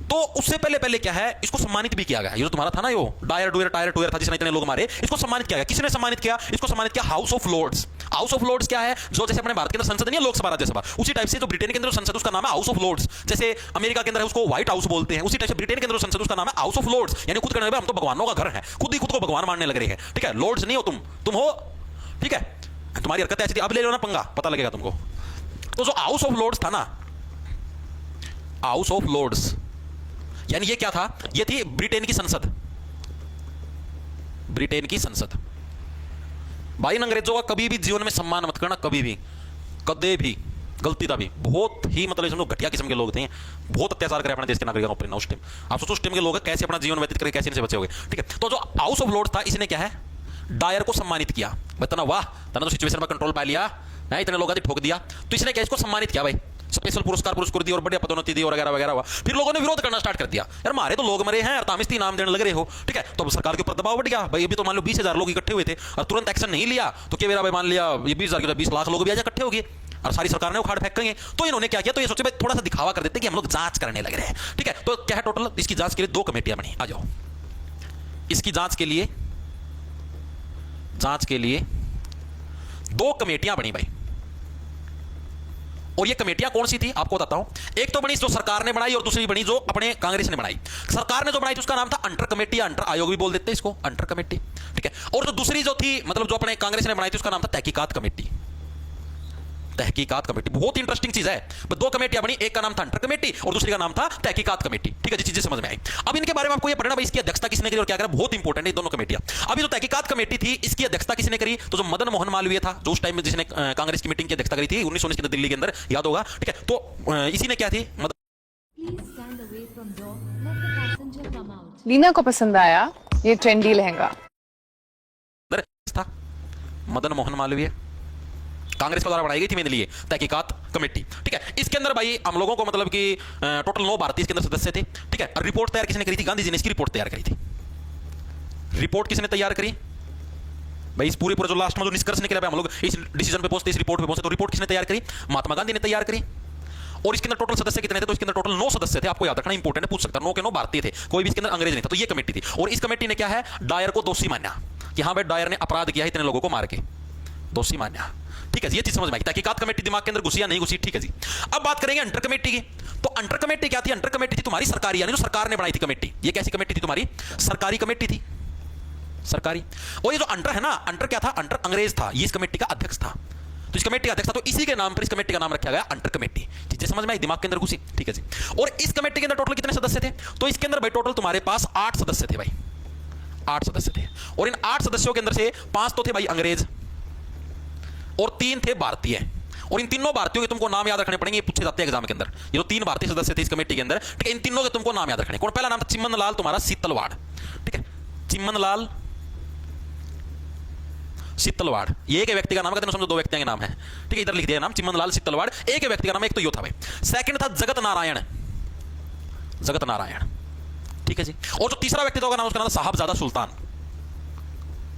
S1: तो उससे पहले क्या है, इसको सम्मानित भी किया गया। ये जो तुम्हारा था ना, यो डायर डुयर टायर टुयर था, जिसने इतने लोग मारे, इसको सम्मानित किया गया। किसने सम्मानित किया, इसको सम्मानित किया House of Lords. House of Lords क्या है, जो जैसे अपने भारत के अंदर संसद नहीं है, लोकसभा राज्यसभा, उसी टाइप से जो ब्रिटेन के अंदर संसद उसका नाम है हाउस ऑफ लॉर्ड्स। जैसे अमेरिका के अंदर है उसको व्हाइट हाउस बोलते हैं, उसी टाइप से ब्रिटेन के अंदर संसद उसका नाम है हाउस ऑफ लॉर्ड्स। यानी खुद कहने हम तो भगवानों का घर है, खुद ही खुद को भगवान मानने लग रहे हैं। ठीक है, लॉर्ड्स नहीं हो तुम हो। ठीक है, तुम्हारी हरकत ऐसी थी, अब ले लो ना पंगा, पता लगेगा तुमको। तो जो हाउस ऑफ लॉर्ड्स था ना, हाउस ऑफ लॉर्ड्स यानी ये क्या था, ये थी ब्रिटेन की संसद। ब्रिटेन की संसद भाई, इन अंग्रेजों का कभी भी जीवन में सम्मान मत करना, कभी भी, कदे भी, गलती था भी। बहुत ही मतलब समझो घटिया किस्म के लोग थे, बहुत अत्याचार करे अपने देश के नागरिकों पर उस टाइम। आप सोचो उस टाइम के लोग कैसे अपना जीवन व्यतीत करके कैसे इनसे बचे होंगे। ठीक है, तो जो हाउस ऑफ लॉर्ड्स था, इसने क्या है, डायर को सम्मानित किया। बताना वाह, तना तो सिचुएशन में कंट्रोल पा लिया, इतने लोग ठोक दिया, तो इसने क्या, इसको सम्मानित किया भाई, स्पेशल पुरस्कार दी और बढ़िया पदोन्नति दी और वगैरह वगैरह हुआ। फिर लोगों ने विरोध करना स्टार्ट कर दिया, यार मारे तो लोग मरे हैं, अरतामिस्ती नाम देने लग रहे हो। ठीक है, तो अब सरकार के ऊपर दबाव बढ़ गया भाई। अभी तो मान लो 20,000 लोग इकट्ठे हुए थे और तुरंत एक्शन नहीं लिया, तो क्या मेरा भाई मान लिया ये 20,000 के 20 लाख लोग भी आज इकट्ठे हो गए और सारी सरकार ने उखाड़ फेंकेंगे। तो इन्होंने क्या किया, तो ये सोचे भाई थोड़ा सा दिखावा कर देते कि हम लोग जांच करने लग रहे हैं। ठीक है, तो क्या है टोटल, इसकी जांच के लिए 2 कमेटियां बनी। आ जाओ, इसकी जांच के लिए 2 कमेटियां बनी भाई। और ये कमेटियां कौन सी थी आपको बताता हूं। एक तो बनी जो सरकार ने बनाई और दूसरी बनी जो अपने कांग्रेस ने बनाई। सरकार ने जो बनाई थी उसका नाम था अंटर कमेटी, अंटर आयोग भी बोल देते हैं इसको, अंटर कमेटी। ठीक है, और जो दूसरी जो थी, मतलब जो अपने कांग्रेस ने बनाई थी, उसका नाम था तहकीकात कमेटी। तहकीकात कमेटी बहुत इंटरेस्टिंग चीज है। 2 कमेटियां बनी, एक का नाम था अंटर कमेटी और दूसरी का नाम था तहकीकात कमेटी। ठीक है जी, चीजें समझ में आई। अब इनके बारे में आपको ये पढ़ना भाई, इसकी अध्यक्षता किसने करी और क्या करा, बहुत इंपॉर्टेंट है दोनों कमेटियां। अभी जो तहकीकात कमेटी थी, इसकी अध्यक्षता किसने करी, तो जो मदन मोहन मालवीय था, जो उस टाइम में जिसने कांग्रेस की मीटिंग की अध्यक्षता करी थी 1919 के अंदर दिल्ली के अंदर, याद होगा। ठीक है, तो इसी ने क्या थी,
S5: लीना को पसंद आया ये ट्रेंडी लहंगा,
S1: था मदन मोहन मालवीय, कांग्रेस के द्वारा बनाई गई थी मेरे लिए तहकीकात कमेटी। ठीक है, इसके अंदर भाई हम लोगों को मतलब कि टोटल 9 भारतीय इसके अंदर सदस्य थे। ठीक है, रिपोर्ट तैयार किसने करी थी, गांधी जी ने इसकी रिपोर्ट तैयार करी थी। रिपोर्ट किसने तैयार करी भाई, इस पूरे जो लास्ट में जो निष्कर्ष निकला हम लोग इस डिसीजन पे पहुंचते, इस रिपोर्ट पे पहुंचते, तो रिपोर्ट किसने तैयार करी, महात्मा गांधी ने तैयार करी। और इसके अंदर टोटल सदस्य कितने थे, तो इसके अंदर टोटल 9 सदस्य थे। आपको याद रखना इंपॉर्टेंट है, पूछ सकता है, 9 के 9 भारतीय थे, कोई भी इसके अंदर अंग्रेज नहीं था। तो ये कमेटी थी और इस कमेटी ने क्या है, डायर को दोषी माना कि हाँ भाई डायर ने अपराध किया है, इतने लोगों को मार के दोषी माना। ठीक है, ये चीज समझ में आई। तहकीकात कमेटी दिमाग के अंदर घुसी या नहीं घुसी। ठीक है जी, अब बात करेंगे अंटर कमेटी की। तो अंटर कमेटी क्या थी, अंटर कमेटी थी तुम्हारी सरकारी, यानी जो सरकार ने बनाई थी कमेटी। ये कैसी कमेटी थी, तुम्हारी सरकारी कमेटी थी, सरकारी। और ये जो अंटर है ना, अंटर क्या था, अंटर अंग्रेज था, ये इस कमेटी का अध्यक्ष था। तो इस कमेटी का अध्यक्ष था, तो इसी के नाम पर इस कमेटी का नाम रखा गया अंटर कमेटी। चीजें समझ में आई, दिमाग के अंदर घुसी। ठीक है जी, और इस कमेटी के अंदर टोटल कितने सदस्य थे, तो इसके अंदर भाई टोटल तुम्हारे पास 8 सदस्य थे भाई, 8 सदस्य थे। और इन 8 सदस्यों के अंदर से 5 तो थे भाई अंग्रेज, और 3 थे भारतीय। और इन तीनों भारतीयों के तुमको नाम याद रखने पड़ेंगे, ये पूछे जाते हैं एग्जाम के अंदर। ये जो 3 भारतीय सदस्य थे इस कमेटी के अंदर, ठीक है, इन तीनों के तुमको नाम याद रखने। कौन? पहला नाम था चिमन लाल तुम्हारा सीतलवाड़, ठीक है, चिमन लाल सीतलवाड़। ये एक व्यक्ति का नाम, कहते हैं समझो 2 व्यक्तियों के नाम है, ठीक है, इधर लिख दिया नाम चिमन लाल सीतलवाड़। एक व्यक्ति का नाम, एक तो यो था भाई। सेकंड था जगत नारायण, जगत नारायण, ठीक है जी। और जो तीसरा व्यक्ति था उसका नाम था साहबजादा सुल्तान।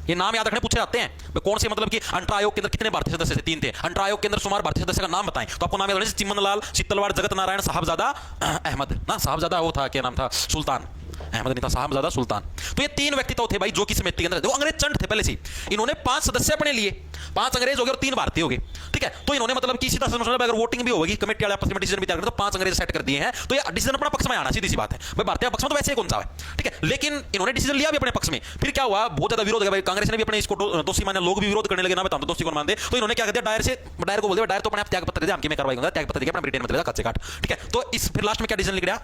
S1: ये नाम याद रखने पूछे जाते हैं। कौन से मतलब कि अंतरा आयोग के अंदर कितने भारतीय सदस्य थे? 3 थे। अंतरा आयोग के अंदर सुमार भारतीय सदस्य का नाम बताएं, तो आपको नाम याद रखना चिमन लाल सीतलवाड़, जगत नारायण, साहबजादा अहमद ना, साहबजादा वो था, क्या नाम था, सुल्तान अहमद नहीं था, साहबजादा सुल्तान। तो ये 3 व्यक्तित्व थे भाई जो कि समिति के अंदर। देखो अंग्रेज चंट थे पहले से, इन्होंने 5 सदस्य अपने लिए, 5 अंग्रेज हो गए और 3 भारतीय हो गए, ठीक है। तो इन्होंने मतलब कि सीधा समझ, अगर वोटिंग भी होगी, कमेटी वाले आपस में डिसीजन भी तैयार करें, तो 5 अंग्रेज सेट कर दिए हैं, तो ये डिसीजन अपना पक्ष में आना, सीधी सी बात है भाई। भारतीय पक्ष में तो वैसे ही कौन सा है, ठीक है, लेकिन इन्होंने डिसीजन लिया भी अपने पक्ष में। फिर क्या हुआ, बहुत ज्यादा विरोध हो गया भाई, कांग्रेस ने भी अपने इसको दोषी माने, लोग भी विरोध करने लगे, ना बताऊं तो दोषी कौन मानते। तो इन्होंने क्या कर दिया, डायर को बोल दिया, डायर तो अपने आप त्याग पत्र दे दे, हमकी में कार्रवाई होगा, त्याग पत्र देके अपना ब्रिटेन में चले जा, कच्चे काट, ठीक है। तो इस फिर लास्ट में क्या डिसीजन लिख दिया,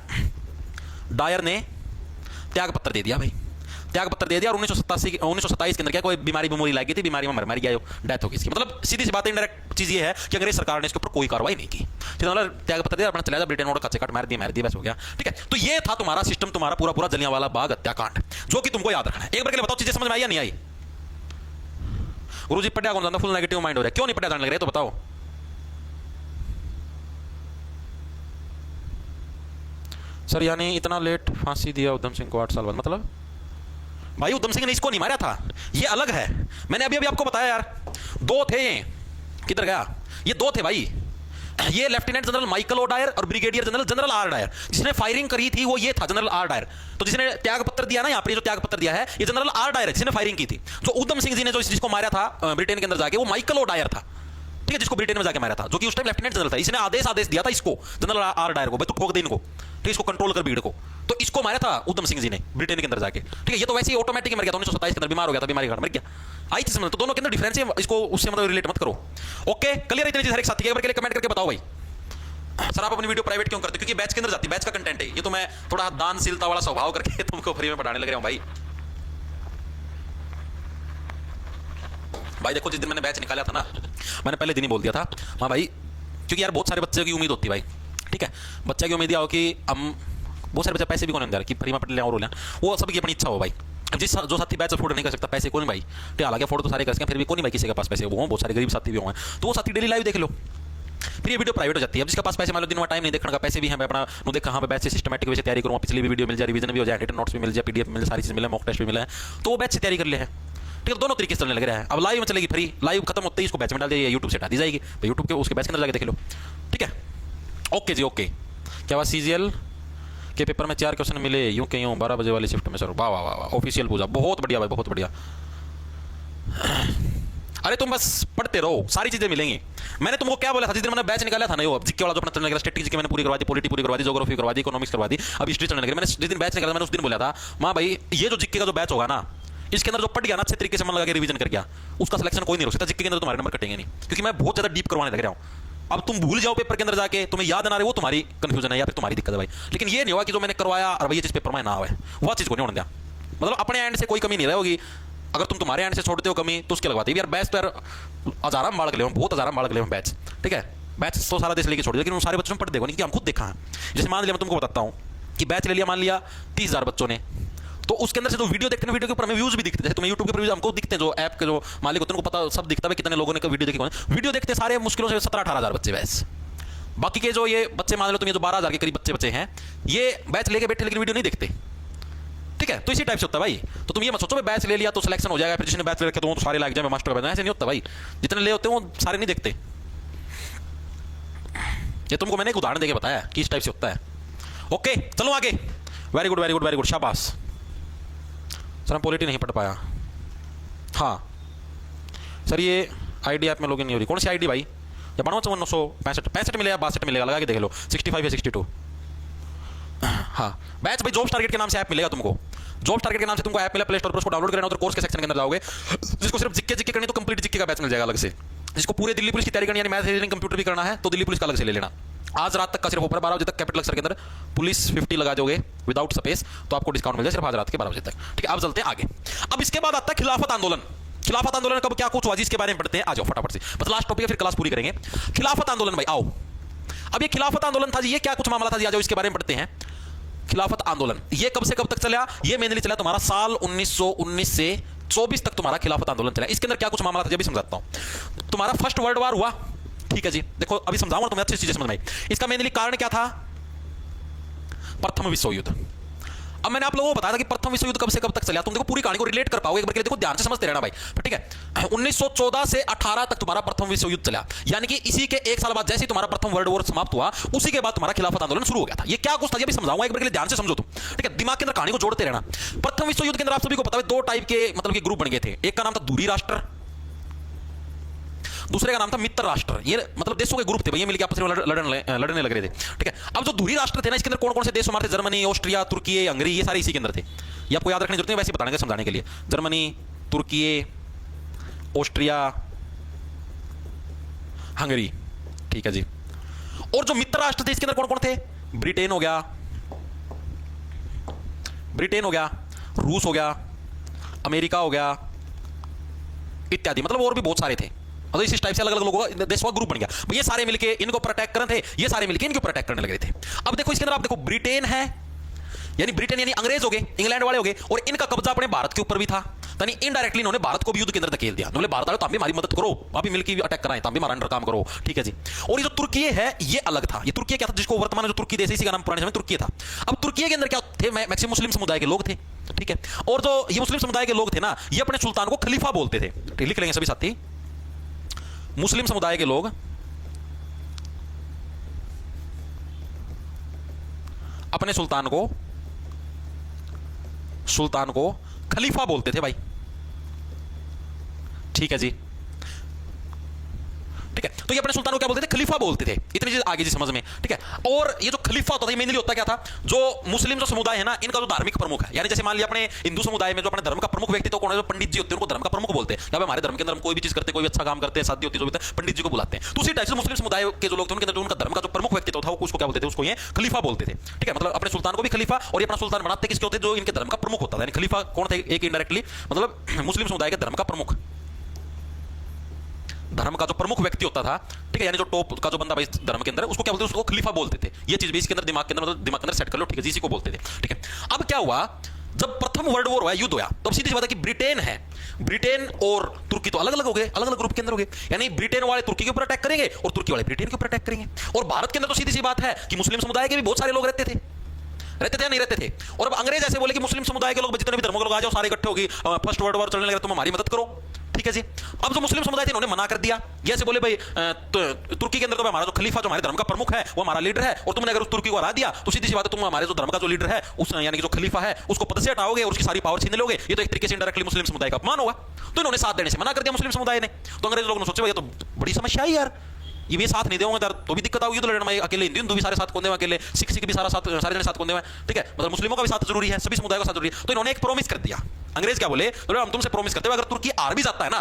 S1: डायर ने त्याग पत्र दे दिया भाई, त्याग पत्र दे दिया। और 1927 के अंदर क्या कोई बीमारी लगी थी, बीमारी में मर गया, डेथ हो गई इसकी। मतलब सीधी सी बात है, इनडायरेक्ट चीज ये है कि अंग्रेज सरकार ने इसके ऊपर कोई कार्रवाई नहीं की, मतलब त्याग पत्र दिया, अपना चला जा ब्रिटेन, और कच्चे काट मार दिया, बस हो गया, ठीक है। तो ये था तुम्हारा सिस्टम, तुम्हारा पूरा जलियांवाला बाग हत्याकांड, जो कि तुमको याद रखना है। एक बार के लिए बताओ चीजें समझ में आई या नहीं आई? गुरुजी पढ़ा कौन जाता, फुल नेगेटिव माइंड हो रहा है, क्यों नहीं पढ़ा जाने लग रहा है, तो बताओ। सर यानी इतना लेट फांसी दिया उधम सिंह को 8 साल बाद, मतलब भाई उधम सिंह ने इसको नहीं मारा था, ये अलग है। मैंने अभी आपको बताया यार, 2 थे ये, किधर गया, ये 2 थे भाई। ये lieutenant general Michael O Dyer और ब्रिगेडियर जनरल आर डायर। जिसने फायरिंग करी थी वो ये था, जनरल आर डायर। तो जिसने त्याग पत्र दिया ना, यहाँ पर जो त्याग पत्र दिया है, ये जनरल आर डायर है, जिसने फायरिंग की थी। जो उधम सिंह जी ने जो जिसको मारा था ब्रिटेन के अंदर जाके, वो माइकल ओ डायर था, ठीक है, जिसको ब्रिटेन में जाके मारा था, जो कि उस टाइम लेफ्टिनेंट जनरल था। इसने आदेश दिया था इसको, जनरल आर डायर को, भाई तू ठोक दे इनको, ठीक, इसको कंट्रोल कर भीड़ को। तो इसको मारा था उधम सिंह जी ने ब्रिटेन के अंदर जाके, ठीक है। ये तो वैसे ही ऑटोमेटिक मर गया था 1927 के अंदर, बीमार हो गया था, बीमारी का मर गया। आई चीज समझ, तो दोनों के अंदर डिफरेंस है, इसको उससे मतलब रिलेट मत करो। Okay, clear? इतनी चीज हर एक साथी के बार के लिए कमेंट करके बताओ भाई, सर आप अपनी वीडियो प्राइवेट क्यों करते हो? क्योंकि बैच के अंदर जाती है, बैच का कंटेंट है ये। तो मैं थोड़ा दानशीलता वाला स्वभाव करके तुमको फ्री में पढ़ाने लग रहा हूं भाई। भाई देखो, जिस दिन मैंने बैच निकाला था ना, मैंने पहले दिन ही बोल दिया था, हाँ भाई, क्योंकि यार बहुत सारे बच्चे की उम्मीद होती है भाई, ठीक है, बच्चे की उम्मीद यह हो कि हम, बहुत सारे बच्चे पैसे भी कौन अंदर कि फ्री में पढ़ लें और लें, वो सबकी अपनी इच्छा हो भाई। जिस जो साथी बैच अफोर्ड नहीं कर सकता, पैसे कौन भाई, ठीक, हालांकि अफोर्ड तो सारे कर सकते हैं, फिर भी कौन भाई किसी के पास पैसे वो, बहुत सारे गरीब साथी भी होंगे, तो वो साथी डेली लाइव देख लो, फिर ये वीडियो प्राइवेट हो जाती है। अब जिसके पास पैसे मान लो दिन में टाइम नहीं देखने का, पैसे भी हैं, मैं अपना नो देख कहाँ पे बैच से सिस्टमैटिक वे से तैयारी करूँ, पिछली भी वीडियो मिल जाए, रिवीजन भी हो जाए, रिटन नोट्स भी मिल जाए, पीडीएफ मिल जाए, सारी चीज मिले, मॉक टेस्ट भी मिला है, तो वो बैच से तैयारी कर ले है, ठीक है। दोनों तरीके से चलने लग रहा है। अब लाइव में चलेगी फ्री, लाइव खत्म होते ही इसको बैच में डाल दिया, यूट्यूब से हटा दी जाएगी, तो यूट्यूब के उसके बैच के अंदर जाके देख लो, ठीक है। ओके जी, ओके। क्या बात, सीजीएल के पेपर में 4 क्वेश्चन मिले यूं के यूं 12 बजे वाली शिफ्ट में सर, वाह वाह वाह, ऑफिशियल पूजा, बहुत बढ़िया भाई, बहुत बढ़िया। अरे तुम बस पढ़ते रहो, सारी चीजें मिलेंगी। मैंने तुमको क्या बोला था जिस दिन मैंने बैच निकाला था ना, वो जीके वाला जो अपना चलने लगा, स्टैटिस्टिक्स की मैंने पूरी करवा दी, पॉलिटी पूरी करवा दी, ज्योग्राफी करवा दी, इकोनॉमिक्स करवा दी, अब हिस्ट्री चलने लगी। मैंने जिस दिन बैच निकाला मैंने उस दिन बोला था, माँ भाई ये जो जीके का जो बैच होगा ना, इसके अंदर जो पढ़ गया ना, अच्छे तरीके से मन लगा के रिवीजन कर गया, उसका सिलेक्शन कोई नहीं रोक सकता। जीके के अंदर तुम्हारे नंबर कटेंगे नहीं, क्योंकि मैं बहुत ज्यादा डीप करवाने लग रहा हूँ। अब तुम भूल जाओ पेपर के अंदर जाके, तुम्हें याद ना रहे, वो तुम्हारी कंफ्यूजन है या फिर तुम्हारी दिक्कत है भाई। लेकिन ये नहीं हुआ कि जो मैंने करवाया और भाई ये चीज पेपर में ना आवे, वह चीज को नहीं होने दिया। मतलब अपने एंड से कोई कमी नहीं रहेगी। अगर तुम तुम्हारे एंड से छोड़ते हो कमी तो उसके लगवाते यार। बैच तो यार हजारा में बाढ़ गए, बहुत हजारा में बाढ़ गए बैच, ठीक है। बैच तो सारा देश लेके छोड़ दिया, लेकिन उन सारे बच्चों में पढ़ देखो नहीं कि हम खुद देखा है। जैसे मान लिया, मैं तुमको बताता हूँ कि बैच ले लिया, मान लिया 30,000 बच्चों ने, तो उसके अंदर से जो वीडियो देखते हैं, वीडियो के ऊपर हमें व्यूज भी दिखते हैं। तुम्हें यूट्यूब के व्यूज हमको दिखते हैं, जो ऐप के जो मालिक होते हैं उनको पता सब दिखता है कितने लोगों ने वीडियो देखी। वीडियो देखते हैं सारे मुश्किलों से 17-18,000 बच्चे बैच। बाकी के जो ये बच्चे मान लो तुम, ये जो 12,000 के करीब बच्चे हैं, ये बैच लेके बैठे लेकिन वीडियो नहीं देखते, ठीक है। तो इसी टाइप से होता है भाई। तो तुम ये मत सोचो बैच ले लिया तो सिलेक्शन हो जाएगा, फिर जिसने बैच ले रखे तो वो सारे लाग जाए मास्टर का, ऐसे नहीं होता भाई। जितने ले होते हैं वो सारे नहीं देखते। ये तुमको मैंने एक उदाहरण देके बताया कि इस टाइप से होता है। ओके चलो आगे। Very good very good very good, शाबाश। सर हम पॉलिटी नहीं पढ़ पाया। हाँ सर ये आईडी ऐप में लॉगिन नहीं हो रही। कौन सी आईडी भाई? या 52-965 मिलेगा, 62 मिलेगा, लगा के देख लो। 65 या 62। हाँ बैच भाई जॉब्स टारगेट के नाम से ऐप मिलेगा तुमको। जॉब्स टारगेट के नाम से तुमको ऐप मिला, प्ले स्टोर पर उसको डाउनलोड करना, तो कोर्स के सेक्शन के अंदर जाओगे। जिसको सिर्फ जिक्के करनी तो कंप्लीट जिक्के का बैच मिल जाएगा अलग से। जिसको पूरे दिल्ली पुलिस की तैयारी करनी, यानी मैथ रीजनिंग कंप्यूटर भी करना है, तो दिल्ली पुलिस का अलग से ले लेना। आज रात तक का सिर्फ ऊपर 12 बजे तक कैपिटल अक्षर के अंदर पुलिस 50 लगा दोगे विदाउट स्पेस, तो आपको डिस्काउंट मिल जाए सिर्फ आज रात के 12 बजे तक, ठीक है। अब चलते हैं आगे। अब इसके बाद आता है खिलाफत आंदोलन। खिलाफत आंदोलन कब क्या कुछ हुआ जी इसके बारे में पढ़ते हैं, आ जाओ फटाफट से, बस लास्ट टॉपिक है फिर क्लास पूरी करेंगे। खिलाफत आंदोलन भाई आओ, अब ये खिलाफत आंदोलन था जी, ये क्या कुछ मामला था जी, आ जाओ इसके बारे में पढ़ते हैं। खिलाफत आंदोलन ये कब से कब तक चला, ये मेनली चला तुम्हारा साल 1919 से 24 तक तुम्हारा खिलाफत आंदोलन चला। इसके अंदर क्या कुछ मामला था जब भी समझाता हूं। तुम्हारा फर्स्ट वर्ल्ड वॉर हुआ, ठीक है जी, देखो अभी समझाऊंगा तुम्हें अच्छी चीजें समझ में आई। इसका मेनली कारण क्या था, प्रथम विश्व युद्ध। अब मैंने आप लोगों को बताया था कि प्रथम विश्व युद्ध कब से कब तक चला, तुम देखो पूरी कहानी को रिलेट कर पाओगे, एक बार के लिए देखो ध्यान से समझते रहना भाई, ठीक है। 1914 से 18 तक तुम्हारा प्रथम विश्व युद्ध चला, यानी कि इसी के एक साल बाद जैसे ही तुम्हारा प्रथम वर्ल्ड वॉर समाप्त हुआ, उसी के बाद तुम्हारा खिलाफत आंदोलन शुरू हो गया था। ये क्या कुछ था ये भी समझाऊंगा, एक बार के लिए ध्यान से समझो तुम, ठीक है, दिमाग के अंदर कहानी को जोड़ते रहना। प्रथम विश्व युद्ध के अंदर आप सभी को पता है दो टाइप के मतलब के ग्रुप बन गए थे, एक का नाम था दूरी राष्ट्र, दूसरे का नाम था मित्र राष्ट्र। ये मतलब देशों के ग्रुप थे भैया, मिलकर आपस में लड़ने लग रहे थे, ठीक है। अब जो दूरी राष्ट्र थे ना, इसके अंदर कौन कौन से देश हमारे थे, जर्मनी, ऑस्ट्रिया, तुर्की, हंगरी, ये सारे इसी के अंदर थे। ये आपको याद रखने की जरूरत नहीं, वैसे बताने के समझाने के लिए, जर्मनी, तुर्की, ऑस्ट्रिया, हंगरी, ठीक है जी। और जो मित्र राष्ट्र थे इसके अंदर कौन कौन थे, ब्रिटेन हो गया, रूस हो गया, अमेरिका हो गया इत्यादि, मतलब और भी बहुत सारे थे। मतलब इस टाइप से अलग अलग लोगों का देशों का ग्रुप बन गया। ये सारे मिलके इनको प्रोटेक्ट कर रहे थे, ये सारे मिलके इनको प्रोटेक्ट करने लगे थे। अब देखो इसके अंदर आप देखो ब्रिटेन है, यानी ब्रिटेन यानी अंग्रेज हो गए, इंग्लैंड वाले हो गए, और इनका कब्जा अपने भारत के ऊपर भी था, यानी इनडायरेक्टली इन्होंने भारत को भी युद्ध के अंदर धकेल दिया। बोले भारत वाले तो हम भी हमारी मदद करो, आप भी मिलकर अटैक कराएं, तो हम भी हमारा अंडर काम करो, ठीक है जी। और ये जो तुर्की है ये अलग था। ये तुर्की क्या था, जिसको वर्तमान जो तुर्की देश है इसी का नाम पुराने समय तुर्की था। अब तुर्की के अंदर क्या थे, मैक्सिमम मुस्लिम समुदाय के लोग थे, ठीक है। और जो ये मुस्लिम समुदाय के लोग थे ना, ये अपने सुल्तान को खलीफा बोलते थे, लिख लेंगे सभी साथी। मुस्लिम समुदाय के लोग अपने सुल्तान को खलीफा बोलते थे भाई, ठीक है जी, ठीक है। तो ये अपने सुल्तान को क्या बोलते थे, खलीफा बोलते थे। इतनी चीज आगे जी समझ में, ठीक है। और ये जो खलीफा होता था मेनली होता क्या था, जो मुस्लिम जो समुदाय है ना, इनका जो धार्मिक प्रमुख है, यानी जैसे मान लिया अपने हिंदू समुदाय में जो अपने धर्म का प्रमुख व्यक्ति तो कौन है, जो पंडित जी होते हैं उनको धर्म का प्रमुख बोलते हैं। जब हमारे धर्म के अंदर हम कोई भी चीज करते हैं, कोई भी अच्छा काम करते हैं, शादी होती है, जो भी पंडित जी को बुलाते हैं। तो उसी टाइप से मुस्लिम समुदाय के जो लोग थे उनके अंदर उनका धर्म का जो प्रमुख व्यक्ति था उसको क्या बोलते थे, उसको ये खलीफा बोलते थे, ठीक है। मतलब अपने सुल्तान को भी खलीफा, और ये अपना सुल्तान बनाते किसके होते, जो इनके धर्म का प्रमुख होता था। यानी खलीफा कौन थे, एक इनडायरेक्टली मतलब मुस्लिम समुदाय के धर्म का प्रमुख, धर्म का जो प्रमुख व्यक्ति होता था, ठीक है, यानी जो टॉप का जो बंदा भाई धर्म के अंदर, उसको क्या बोलते थे, उसको खलीफा बोलते थे। ये चीज भी इसके अंदर दिमाग के अंदर मतलब दिमाग के अंदर सेट कर लो, ठीक है जी, इसी को बोलते थे, ठीक है। अब क्या हुआ, जब प्रथम वर्ल्ड वॉर हुआ, युद्ध हुआ, तो सीधी सी बात है कि ब्रिटेन है, ब्रिटेन और तुर्की तो अलग अलग हो गए, अलग अलग ग्रुप के अंदर हो गए। यानी ब्रिटेन वाले तुर्की के ऊपर अटैक करेंगे और तुर्की वाले ब्रिटेन के ऊपर अटैक करेंगे। और भारत के अंदर तो सीधी सी बात है कि मुस्लिम समुदाय के भी बहुत सारे लोग रहते थे या नहीं रहते थे। और अब अंग्रेज ऐसे बोले कि मुस्लिम समुदाय के लोग जितने भी धर्मों के लोग आ जाओ, सारे इकट्ठे होगी, फर्स्ट वर्ल्ड वॉर चलने लगे, तुम हमारी मदद करो, ठीक है जी। अब जो मुस्लिम समुदाय थे इन्होंने मना कर दिया, जैसे बोले भाई तुर्की के अंदर तो हमारा जो खलीफा जो हमारे धर्म का प्रमुख है वो हमारा लीडर है, और तुमने अगर उस तुर्की को हरा दिया तो सीधी सी बात है तुम हमारे जो धर्म का जो लीडर है उस यानी कि जो खलीफा है उसको पद से हटाओगे और उसकी सारी पावर छीन लोगे। ये तो एक तरीके से इंडायरेक्टली मुस्लिम समुदाय का अपमान होगा। तो इन्होंने साथ देने से मना कर दिया मुस्लिम समुदाय ने। तो अंग्रेज लोगों ने सोचा ये तो बड़ी समस्या है यार, ये भी साथ नहीं देंगे तो भी दिक्कत आएगी। तो लड़ना में अकेले हिंदू भी सारे साथ कौन देवा, अकेले सिख भी सारे जने साथ कौन देवा, ठीक है। मतलब मुस्लिमों का भी साथ जरूरी है, सभी समुदाय का साथ जरूरी है। तो इन्होंने एक प्रॉमिस कर दिया। अंग्रेज क्या बोले, तो हम तुमसे प्रॉमिस करते हैं अगर तुर्की हार भी जाता है ना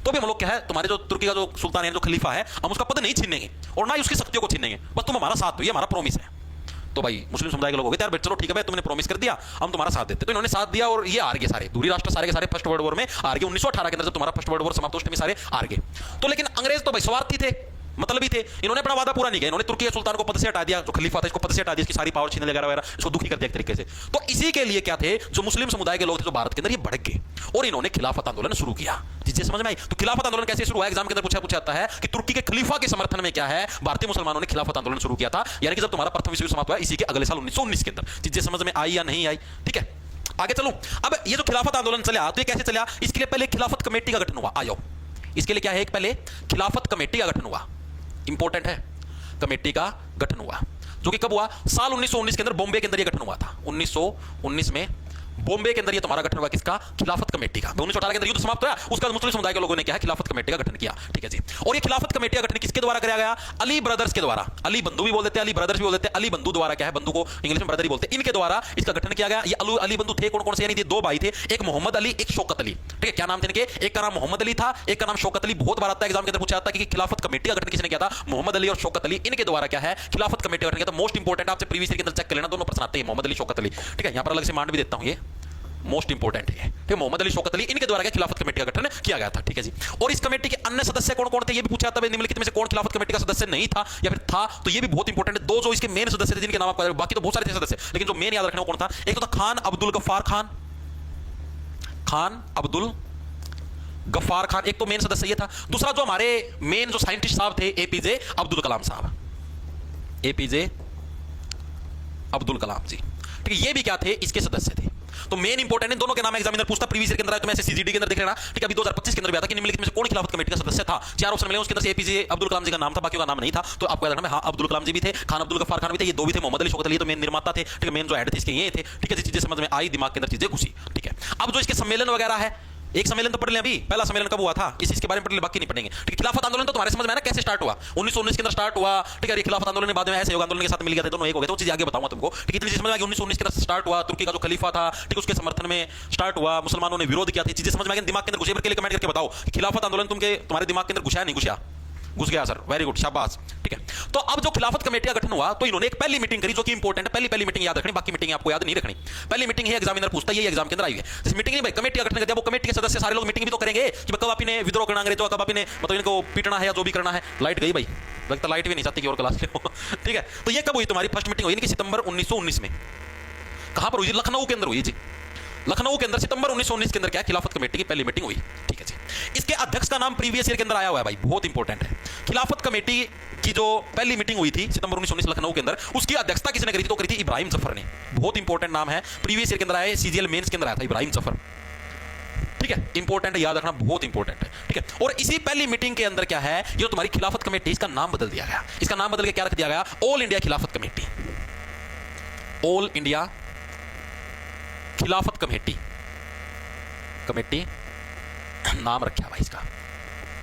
S1: तो भी हम लोग क्या है, तुम्हारे जो तुर्की का जो सुल्तान है, जो खलीफा है, हम उसका पद नहीं छीनेंगे और ना ही उसकी शक्तियों को छीनेंगे, बस तुम हमारा साथ दो, ये हमारा प्रॉमिस है। तो भाई मुस्लिम समुदाय के लोग हो गए यार, चलो ठीक है भाई, तुमने प्रॉमिस कर दिया, हम तुम्हारा साथ देते। तो इन्होंने साथ दिया और ये हार गए सारे, दूरी राष्ट्र सारे के सारे फर्स्ट वर्ल्ड वॉर में हार गए। 1918 के अंदर जब तुम्हारा फर्स्ट वर्ल्ड वॉर समाप्त हुआ, सारे हार गए। तो लेकिन अंग्रेज तो भाई स्वार्थी थे, मतलब ही थे, इन्होंने अपना वादा पूरा नहीं किया। इन्होंने तुर्की के सुल्तान को पद से हटा दिया, जो खलीफा था इसको पद से हटा दिया, इसकी सारी पावर छीनने वगैरह, इसको दुखी कर दिया एक तरीके से। तो इसी के लिए क्या थे, जो मुस्लिम समुदाय के लोग थे जो भारत के अंदर, ये भड़क गए और इन्होंने खिलाफत आंदोलन शुरू किया। चीजें समझ में आई। तो खिलाफत आंदोलन कैसे शुरू हुआ, एग्जाम के अंदर पूछा जाता है कि तुर्की के खलीफा के समर्थन में क्या है, भारतीय मुसलमानों ने खिलाफत आंदोलन शुरू किया था। यानी कि जब तुम्हारा प्रथम विश्व युद्ध समाप्त हुआ इसी के अगले साल 1919 के अंदर। चीजें समझ में आई या नहीं आई, ठीक है। आगे चलो। अब ये जो खिलाफत आंदोलन चला, तो ये कैसे चला, इसके लिए पहले खिलाफत कमेटी का गठन हुआ। आ जाओ, इसके लिए क्या है, एक पहले खिलाफत कमेटी का गठन हुआ, इंपॉर्टेंट है, कमेटी का गठन हुआ, जो कि कब हुआ, साल 1919 के अंदर बॉम्बे के अंदर ये गठन हुआ था। 1919 में बॉम्बे के अंदर ये तुम्हारा गठन हुआ, किसका, खिलाफत कमेटी का। 1918 के अंदर युद्ध समाप्त हुआ, उसका मुस्लिम समुदाय के लोगों ने क्या है, खिलाफत कमेटी का गठन किया, ठीक है जी। और ये खिलाफत कमेटी का गठन किसके द्वारा किया गया, अली ब्रदर्स के द्वारा। अली बंधु भी बोल देते हैं, अली ब्रदर्स भी बोल देते हैं, अली बंधु द्वारा क्या है, बंधु को इंग्लिश में ब्रदर ही बोलते हैं, इनके द्वारा इसका गठन किया गया। ये अली बंधु थे कौन कौन से, यानी ये दो भाई थे, एक मोहम्मद अली, एक शौकत अली, ठीक है। क्या नाम थे इनके, एक का नाम मोहम्मद अली था, एक का नाम शौकत अली। बहुत बार आता है एग्जाम के अंदर पूछा जाता है कि खिलाफत कमेटी का गठन किसने किया था, मोहम्मद अली और शौकत अली, इनके द्वारा क्या है, खिलाफत कमेटी का गठन किया था। मोस्ट इंपोर्टेंट, आपसे प्रीवियस ईयर के अंदर चेक कर लेना, दोनों प्रश्न आते हैं, मोहम्मद अली, शौकत अली, ठीक है। यहां पर अलग से मांड भी देता हूं, ये मोस्ट इंपोर्टेंट है, ठीक है। मोहम्मद अली शौकत अली इनके द्वारा क्या खिलाफत कमेटी का गठन किया गया था, ठीक है जी। और इस कमेटी के अन्य सदस्य कौन कौन थे ये भी पूछा था, निम्नलिखित में से कौन खिलाफत कमेटी का सदस्य नहीं था या फिर था, तो ये भी बहुत इंपॉर्टेंट है। दो जो इसके मेन सदस्य थे जिनके नाम आपको, बाकी तो बहुत सारे थे सदस्य, लेकिन जो मेन याद रखना कौन था, एक तो था खान अब्दुल गफ्फार खान, खान अब्दुल गफ्फार खान, एक तो मेन सदस्य ये था। दूसरा जो हमारे मेन जो साइंटिस्ट साहब थे एपीजे अब्दुल कलाम साहब, एपीजे अब्दुल कलाम जी, ठीक है। ये भी क्या थे, इसके सदस्य थे। तो मेन इंपोर्टेंट है, दोनों के नाम एग्जामिनर पूछता प्रीवियस ईयर के अंदर है, तो मैं ऐसे सीजीडी के अंदर देख लेना, ठीक है। अभी 2025 के अंदर भी आता कि निम्नलिखित में से कौन खिलाफत कमेटी का सदस्य था, 4 ऑप्शन मिले, उसके अंदर से एपीजे अब्दुल कलाम जी का नाम था, बाकी का नाम नहीं था। तो आपको याद रखना है, हाँ अब्दुल कलाम जी भी थे, खान अब्दुल गफ्फार खान भी थे, ये दो भी थे। मोहम्मद अली शौकत अली तो मेन निर्माता थे, ठीक है, मेन जो हेड थे इसके ये थे, ठीक है। चीजें समझ में आई, दिमाग के अंदर चीजें घुसी, ठीक है। अब जो इसके सम्मेलन वगैरह है, एक सम्मेलन तो पढ़ लें अभी, पहला सम्मेलन कब हुआ था इसके बारे में पढ़ लें, बाकी नहीं पढ़ेंगे, ठीक है। खिलाफत आंदोलन तो तुम्हारे समझ में है ना कैसे स्टार्ट हुआ, 1919 के अंदर स्टार्ट हुआ, ठीक है। ये खिलाफत आंदोलन बाद में ऐसे योग आंदोलन के साथ मिल गया था, दोनों एक हो गए, तो चीज आगे बताऊंगा तुमको, ठीक है। इतनी चीज समझ में आ गई, 1919 के अंदर स्टार्ट हुआ, तुर्की का जो खलीफा था, ठीक है, उसके समर्थन में स्टार्ट हुआ, मुसलमानों ने विरोध किया था, चीजें समझ में आ गई, दिमाग के अंदर घुसे, के लिए कमेंट करके बताओ कि खिलाफत आंदोलन तुम्हारे दिमाग के अंदर घुसा नहीं घुसा, घुस गया सर, वेरी गुड, शाबाश, ठीक है। तो अब जो खिलाफत कमेटी का गठन हुआ, तो इन्होंने एक पहली मीटिंग करी जो कि इंपॉर्टेंट है, पहली मीटिंग याद रखनी, बाकी मीटिंग आपको याद नहीं रखनी। पहली मीटिंग है, एग्जामिनर पूछता है, ये एग्जाम के अंदर आई है, इस मीटिंग में भाई कमेटी का गठन कर दिया, वो कमेटी के सदस्य सारे लोग मीटिंग भी तो करेंगे कि कब आप इन्हें विद्रोह करना, अंग्रेजों कब आप इन्हें मतलब इनको पीटना है या जो भी करना है। लाइट गई भाई, लगता लाइट भी नहीं चाहती कि और क्लास ले, ठीक है। तो ये कब हुई तुम्हारी फर्स्ट मीटिंग हुई इनकी, सितंबर 1919 में। कहां पर हुई, लखनऊ के अंदर हुई जी, लखनऊ के अंदर सितंबर 1919 के अंदर क्या खिलाफत कमेटी की पहली मीटिंग हुई, ठीक है जी। इसके अध्यक्ष का नाम प्रीवियस ईयर के अंदर आया हुआ है भाई, बहुत इंपॉर्टेंट है। खिलाफत कमेटी की जो पहली मीटिंग हुई थी सितंबर 1919 लखनऊ के अंदर, उसकी अध्यक्षता किसने करी थी, तो करी थी इब्राहिम जफर ने, बहुत इंपॉर्टेंट नाम है, प्रीवियस ईयर के अंदर आया है, सीजीएल मेंस के अंदर आया था इब्राहिम जफर, ठीक है। इंपॉर्टेंट है, याद रखना, बहुत इंपॉर्टेंट है, ठीक है। और इसी पहली मीटिंग के अंदर क्या है, जो तुम्हारी खिलाफत कमेटी, इसका नाम बदल दिया गया, इसका नाम बदल के क्या रख दिया गया, ऑल इंडिया खिलाफत कमेटी, ऑल इंडिया खिलाफत कमेटी, कमेटी नाम रखा भाई इसका,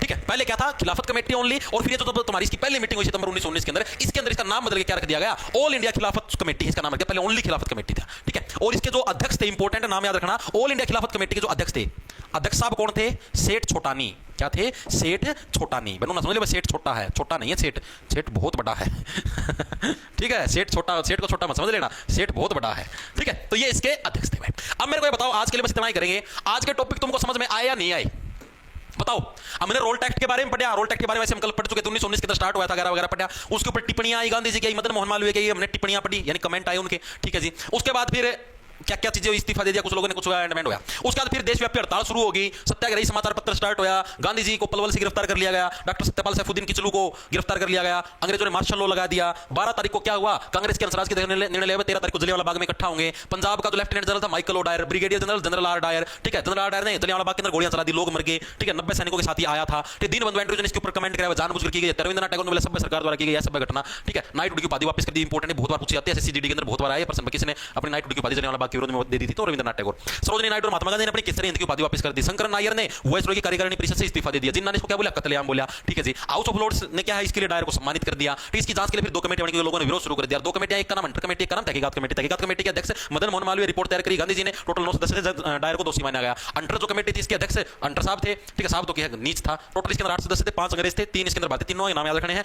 S1: ठीक है। पहले क्या था, खिलाफत कमेटी ओनली, और फिर ये जो तुम्हारी इसकी पहली मीटिंग हुई सितंबर 1919 के अंदर, इसके अंदर इसका नाम बदल के क्या रख दिया गया, ऑल इंडिया खिलाफत कमेटी, इसका नाम रख दिया, पहले ओनली खिलाफत कमेटी था, ठीक है। और इसके जो अध्यक्ष थे, इंपॉर्टेंट नाम याद रखना, ऑल इंडिया खिलाफत कमेटी के जो अध्यक्ष थे, अध्यक्ष साहब कौन थे, सेठ छोटानी, क्या थे, सेठ छोटानी, बनो ना समझ ले, सेठ छोटा है, छोटा नहीं है सेठ, सेठ बहुत बड़ा है ठीक है, सेठ छोटा, सेठ को छोटा मत समझ लेना, सेठ बहुत बड़ा है, ठीक है। तो ये इसके अध्यक्ष थे भाई। अब मेरे को ये बताओ, आज के लिए बस इतना ही करेंगे, आज के टॉपिक तुमको समझ में आए या नहीं आए बताओ। हमने रोल टैक्ट के बारे में पढ़ा, रोल टैक्ट के बारे में वैसे हम कल पढ़ चुके थे, 1919 के अंदर स्टार्ट हुआ था, वगैरह वगैरह पढ़ा, उसके ऊपर टिप्पणियां आई गांधी जी की, मदन मोहन मालवीय की, हमने टिप्पणियां पढ़ी, यानी कमेंट आए उनके, ठीक है जी। उसके बाद फिर क्या क्या चीजें, इस्तीफा दे दिया कुछ लोगों ने, कुछ एंडमेंट हुआ। उसके बाद फिर देशव्यापी हड़ताल शुरू होगी, सत्याग्रही समाचार पत्र स्टार्ट हुआ, गांधी जी को पलवल से गिरफ्तार कर लिया गया, डॉक्टर सत्यपाल सैफुद्दीन किचलू को गिरफ्तार कर लिया गया, अंग्रेजों ने मार्शल लॉ लगा दिया। 12 तारीख को क्या हुआ, कांग्रेस के अंसराज के निर्णय लिया, 13 तारीख को जलियांवाला बाग में इकट्ठा होंगे। पंजाब का जो लेफ्टिनेंट जनरल था Michael O'Dwyer, brigadier general general R Dyer, ठीक है, जनरल आर डायर ने जलियांवाला बाग के अंदर गोलियां चला दी, लोग मर गए, ठीक है, 90 सैनिकों के साथ ही आया था। दीनबंधु एंड्रयूज ने इसके ऊपर कमेंट कराया, जानबूझकर की गई, रविंद्रनाथ टैगोर ने बोला सभ्य सरकार द्वारा की गई सभ्य घटना, ठीक है। नाइटहुड की उपाधि वापस कर दी, इंपॉर्टेंट है, बहुत बार पूछी जाती है, सीजीडी के अंदर बहुत बार आया प्रश्न, किसी ने अपनी नाइटहुड की उपाधि जलियांवाला बाग के विरोध में दे दी थी, तो रविंद्रनाथ टैगोर। सरोजिनी नायडू और महात्मा गांधी ने अपनी किसरी हिंद की उपाधि वापस कर दी। शंकर नायर ने वायसरॉय की कार्यकारिणी परिषद से इस्तीफा दे दिया। जिन्ना ने इसको क्या बोला, कत्लेआम बोला, ठीक है जी। हाउस ऑफ लॉर्ड्स ने क्या है, इसके लिए डायर को सम्मानित कर दिया, ठीक। इसकी जांच के लिए फिर 2 कमेटी बनी, लोगों ने विरोध शुरू कर दिया। 2 कमेटियां, एक का नाम अंतर कमेटी, एक का नाम तहकीकात कमेटी। तहकीकात कमेटी के अध्यक्ष मदन मोहन मालवीय रिपोर्ट तैयार करी, गांधी जी ने टोटल 9 सदस्य थे, डायर को दोषी माना गया। अंटर जो कमेटी थी, इसके अध्यक्ष अंटर साहब थे, ठीक है, साहब तो क्या नीच था। टोटल इसके अंदर 8 सदस्य थे, 5 अंग्रेज थे, 3 इसके अंदर भारतीय, तीनों नाम याद रखने हैं,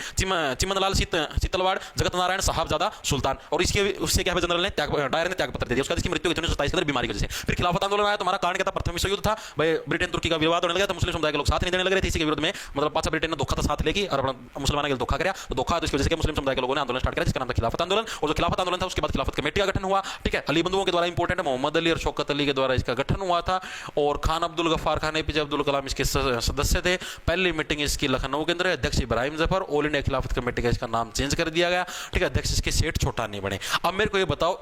S1: चिमनलाल शीतलवाड़, जगत नारायण साहबजादा सुल्तान। और इसके उससे क्या है, जनरल ने डायर ने त्याग पत्र दे दिया। उसका इसकी मृत्यु 1927 के अंदर बीमारी की वजह से। फिर खिलाफत आंदोलन आया, तुम्हारा कारण क्या था, प्रथम विश्व युद्ध था भाई, ब्रिटेन तुर्की का विवाद होने लगा, तो मुस्लिम समुदाय के लोग साथ नहीं देने लग रहे थे इसी के विरोध में, मतलब पाछा ब्रिटेन ने धोखा था साथ लेके और अपना मुसलमानों के धोखा किया, तो धोखा, तो इसकी वजह से मुस्लिम समुदाय के लोगों ने आंदोलन स्टार्ट किया, जिसका नाम था खिलाफत आंदोलन। और जो खिलाफत आंदोलन था, उसके बाद खिलाफत कमेटी का गठन हुआ, ठीक है, अली बंधुओं के द्वारा, इंपॉर्टेंट है, मोहम्मद अली और शौकत अली के द्वारा इसका गठन हुआ था। और खान अब्दुल गफ्फार खान, एपीजे अब्दुल कलाम इसके सदस्य थे। पहली मीटिंग इसकी लखनऊ के अंदर, अध्यक्ष इब्राहिम जफर, ऑल इंडिया खिलाफत कमेटी का इसका नाम चेंज कर दिया गया, ठीक है, अध्यक्ष इसके सेठ छोटा नहीं बने। अब मेरे को ये बताओ,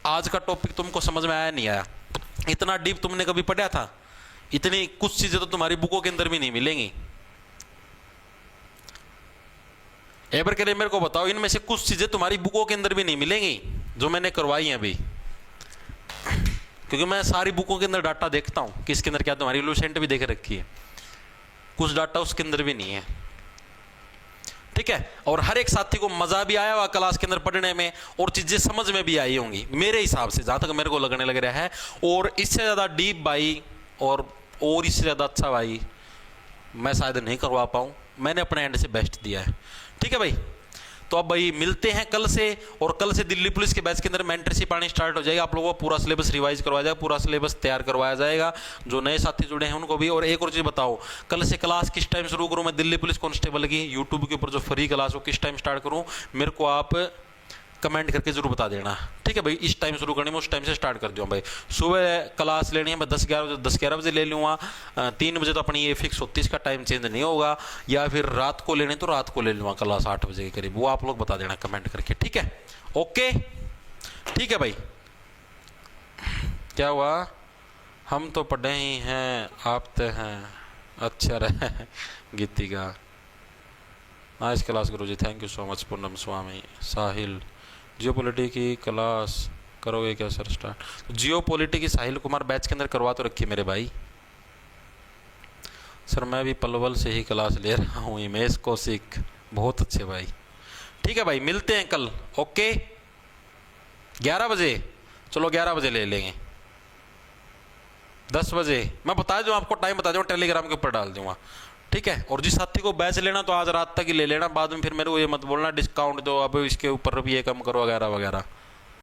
S1: आज का टॉपिक तुमको समझ में आया नहीं आया, इतना डीप तुमने कभी पढ़ा था, इतनी कुछ चीजें तो तुम्हारी बुकों के अंदर भी नहीं मिलेंगी। एबर के लिए मेरे को बताओ, इनमें से कुछ चीजें तुम्हारी बुकों के अंदर भी नहीं मिलेंगी जो मैंने करवाई है अभी, क्योंकि मैं सारी बुकों के अंदर डाटा देखता हूं, किसके अंदर क्या, तुम्हारी लूसेंट भी देख रखी है, कुछ डाटा उसके अंदर भी नहीं है, ठीक है। और हर एक साथी को मजा भी आया हुआ क्लास के अंदर पढ़ने में, और चीजें समझ में भी आई होंगी मेरे हिसाब से, जहां तक मेरे को लगने लग रहा है। और इससे ज्यादा डीप भाई और इससे ज्यादा अच्छा भाई मैं शायद नहीं करवा पाऊं, मैंने अपने एंड से बेस्ट दिया है, ठीक है भाई। तो अब भाई मिलते हैं कल से, और कल से दिल्ली पुलिस के बैच के अंदर मेंटरशिप आनी स्टार्ट हो जाएगी। आप लोगों को पूरा सिलेबस रिवाइज करवाया जाएगा, पूरा सिलेबस तैयार करवाया जाएगा, जो नए साथी जुड़े हैं उनको भी। और एक और चीज़ बताओ, कल से क्लास किस टाइम शुरू करूँ मैं दिल्ली पुलिस कांस्टेबल की? यूट्यूब के ऊपर जो फ्री क्लास हो किस टाइम स्टार्ट करूँ, मेरे को आप कमेंट करके जरूर बता देना, ठीक है भाई। इस टाइम शुरू करनी, मैं उस टाइम से स्टार्ट कर दूँ भाई। सुबह क्लास लेनी है मैं 10-11 बजे ले लूँगा, 3 बजे तो अपनी ये फिक्स होती है, इसका टाइम चेंज नहीं होगा। या फिर रात को लेनी तो रात को ले लूँगा क्लास 8 बजे के करीब, वो आप लोग बता देना कमेंट करके, ठीक है। ओके ठीक है भाई। क्या हुआ? हम तो पढ़े ही हैं, आप तो हैं। अच्छा रहे गीतिका। Nice class guru ji, thank you so much. Poonam Swami, Sahil, geopolity की क्लास करोगे क्या सर स्टार्ट? जियोपॉलिटी की साहिल कुमार बैच के अंदर करवा तो रखी मेरे भाई। सर मैं भी पलवल से ही क्लास ले रहा हूँ, इमेज कौशिक, बहुत अच्छे भाई। ठीक है भाई, मिलते हैं कल। ओके 11 बजे, चलो 11 बजे ले लेंगे। 10 बजे मैं बता दूँ आपको, टाइम बता दूँ, टेलीग्राम के ऊपर डाल दूंगा, ठीक है। और जिस साथी को बैच लेना तो आज रात तक ही ले लेना, बाद में फिर मेरे को ये मत बोलना डिस्काउंट दो, अब इसके ऊपर भी ये कम करो वगैरह वगैरह।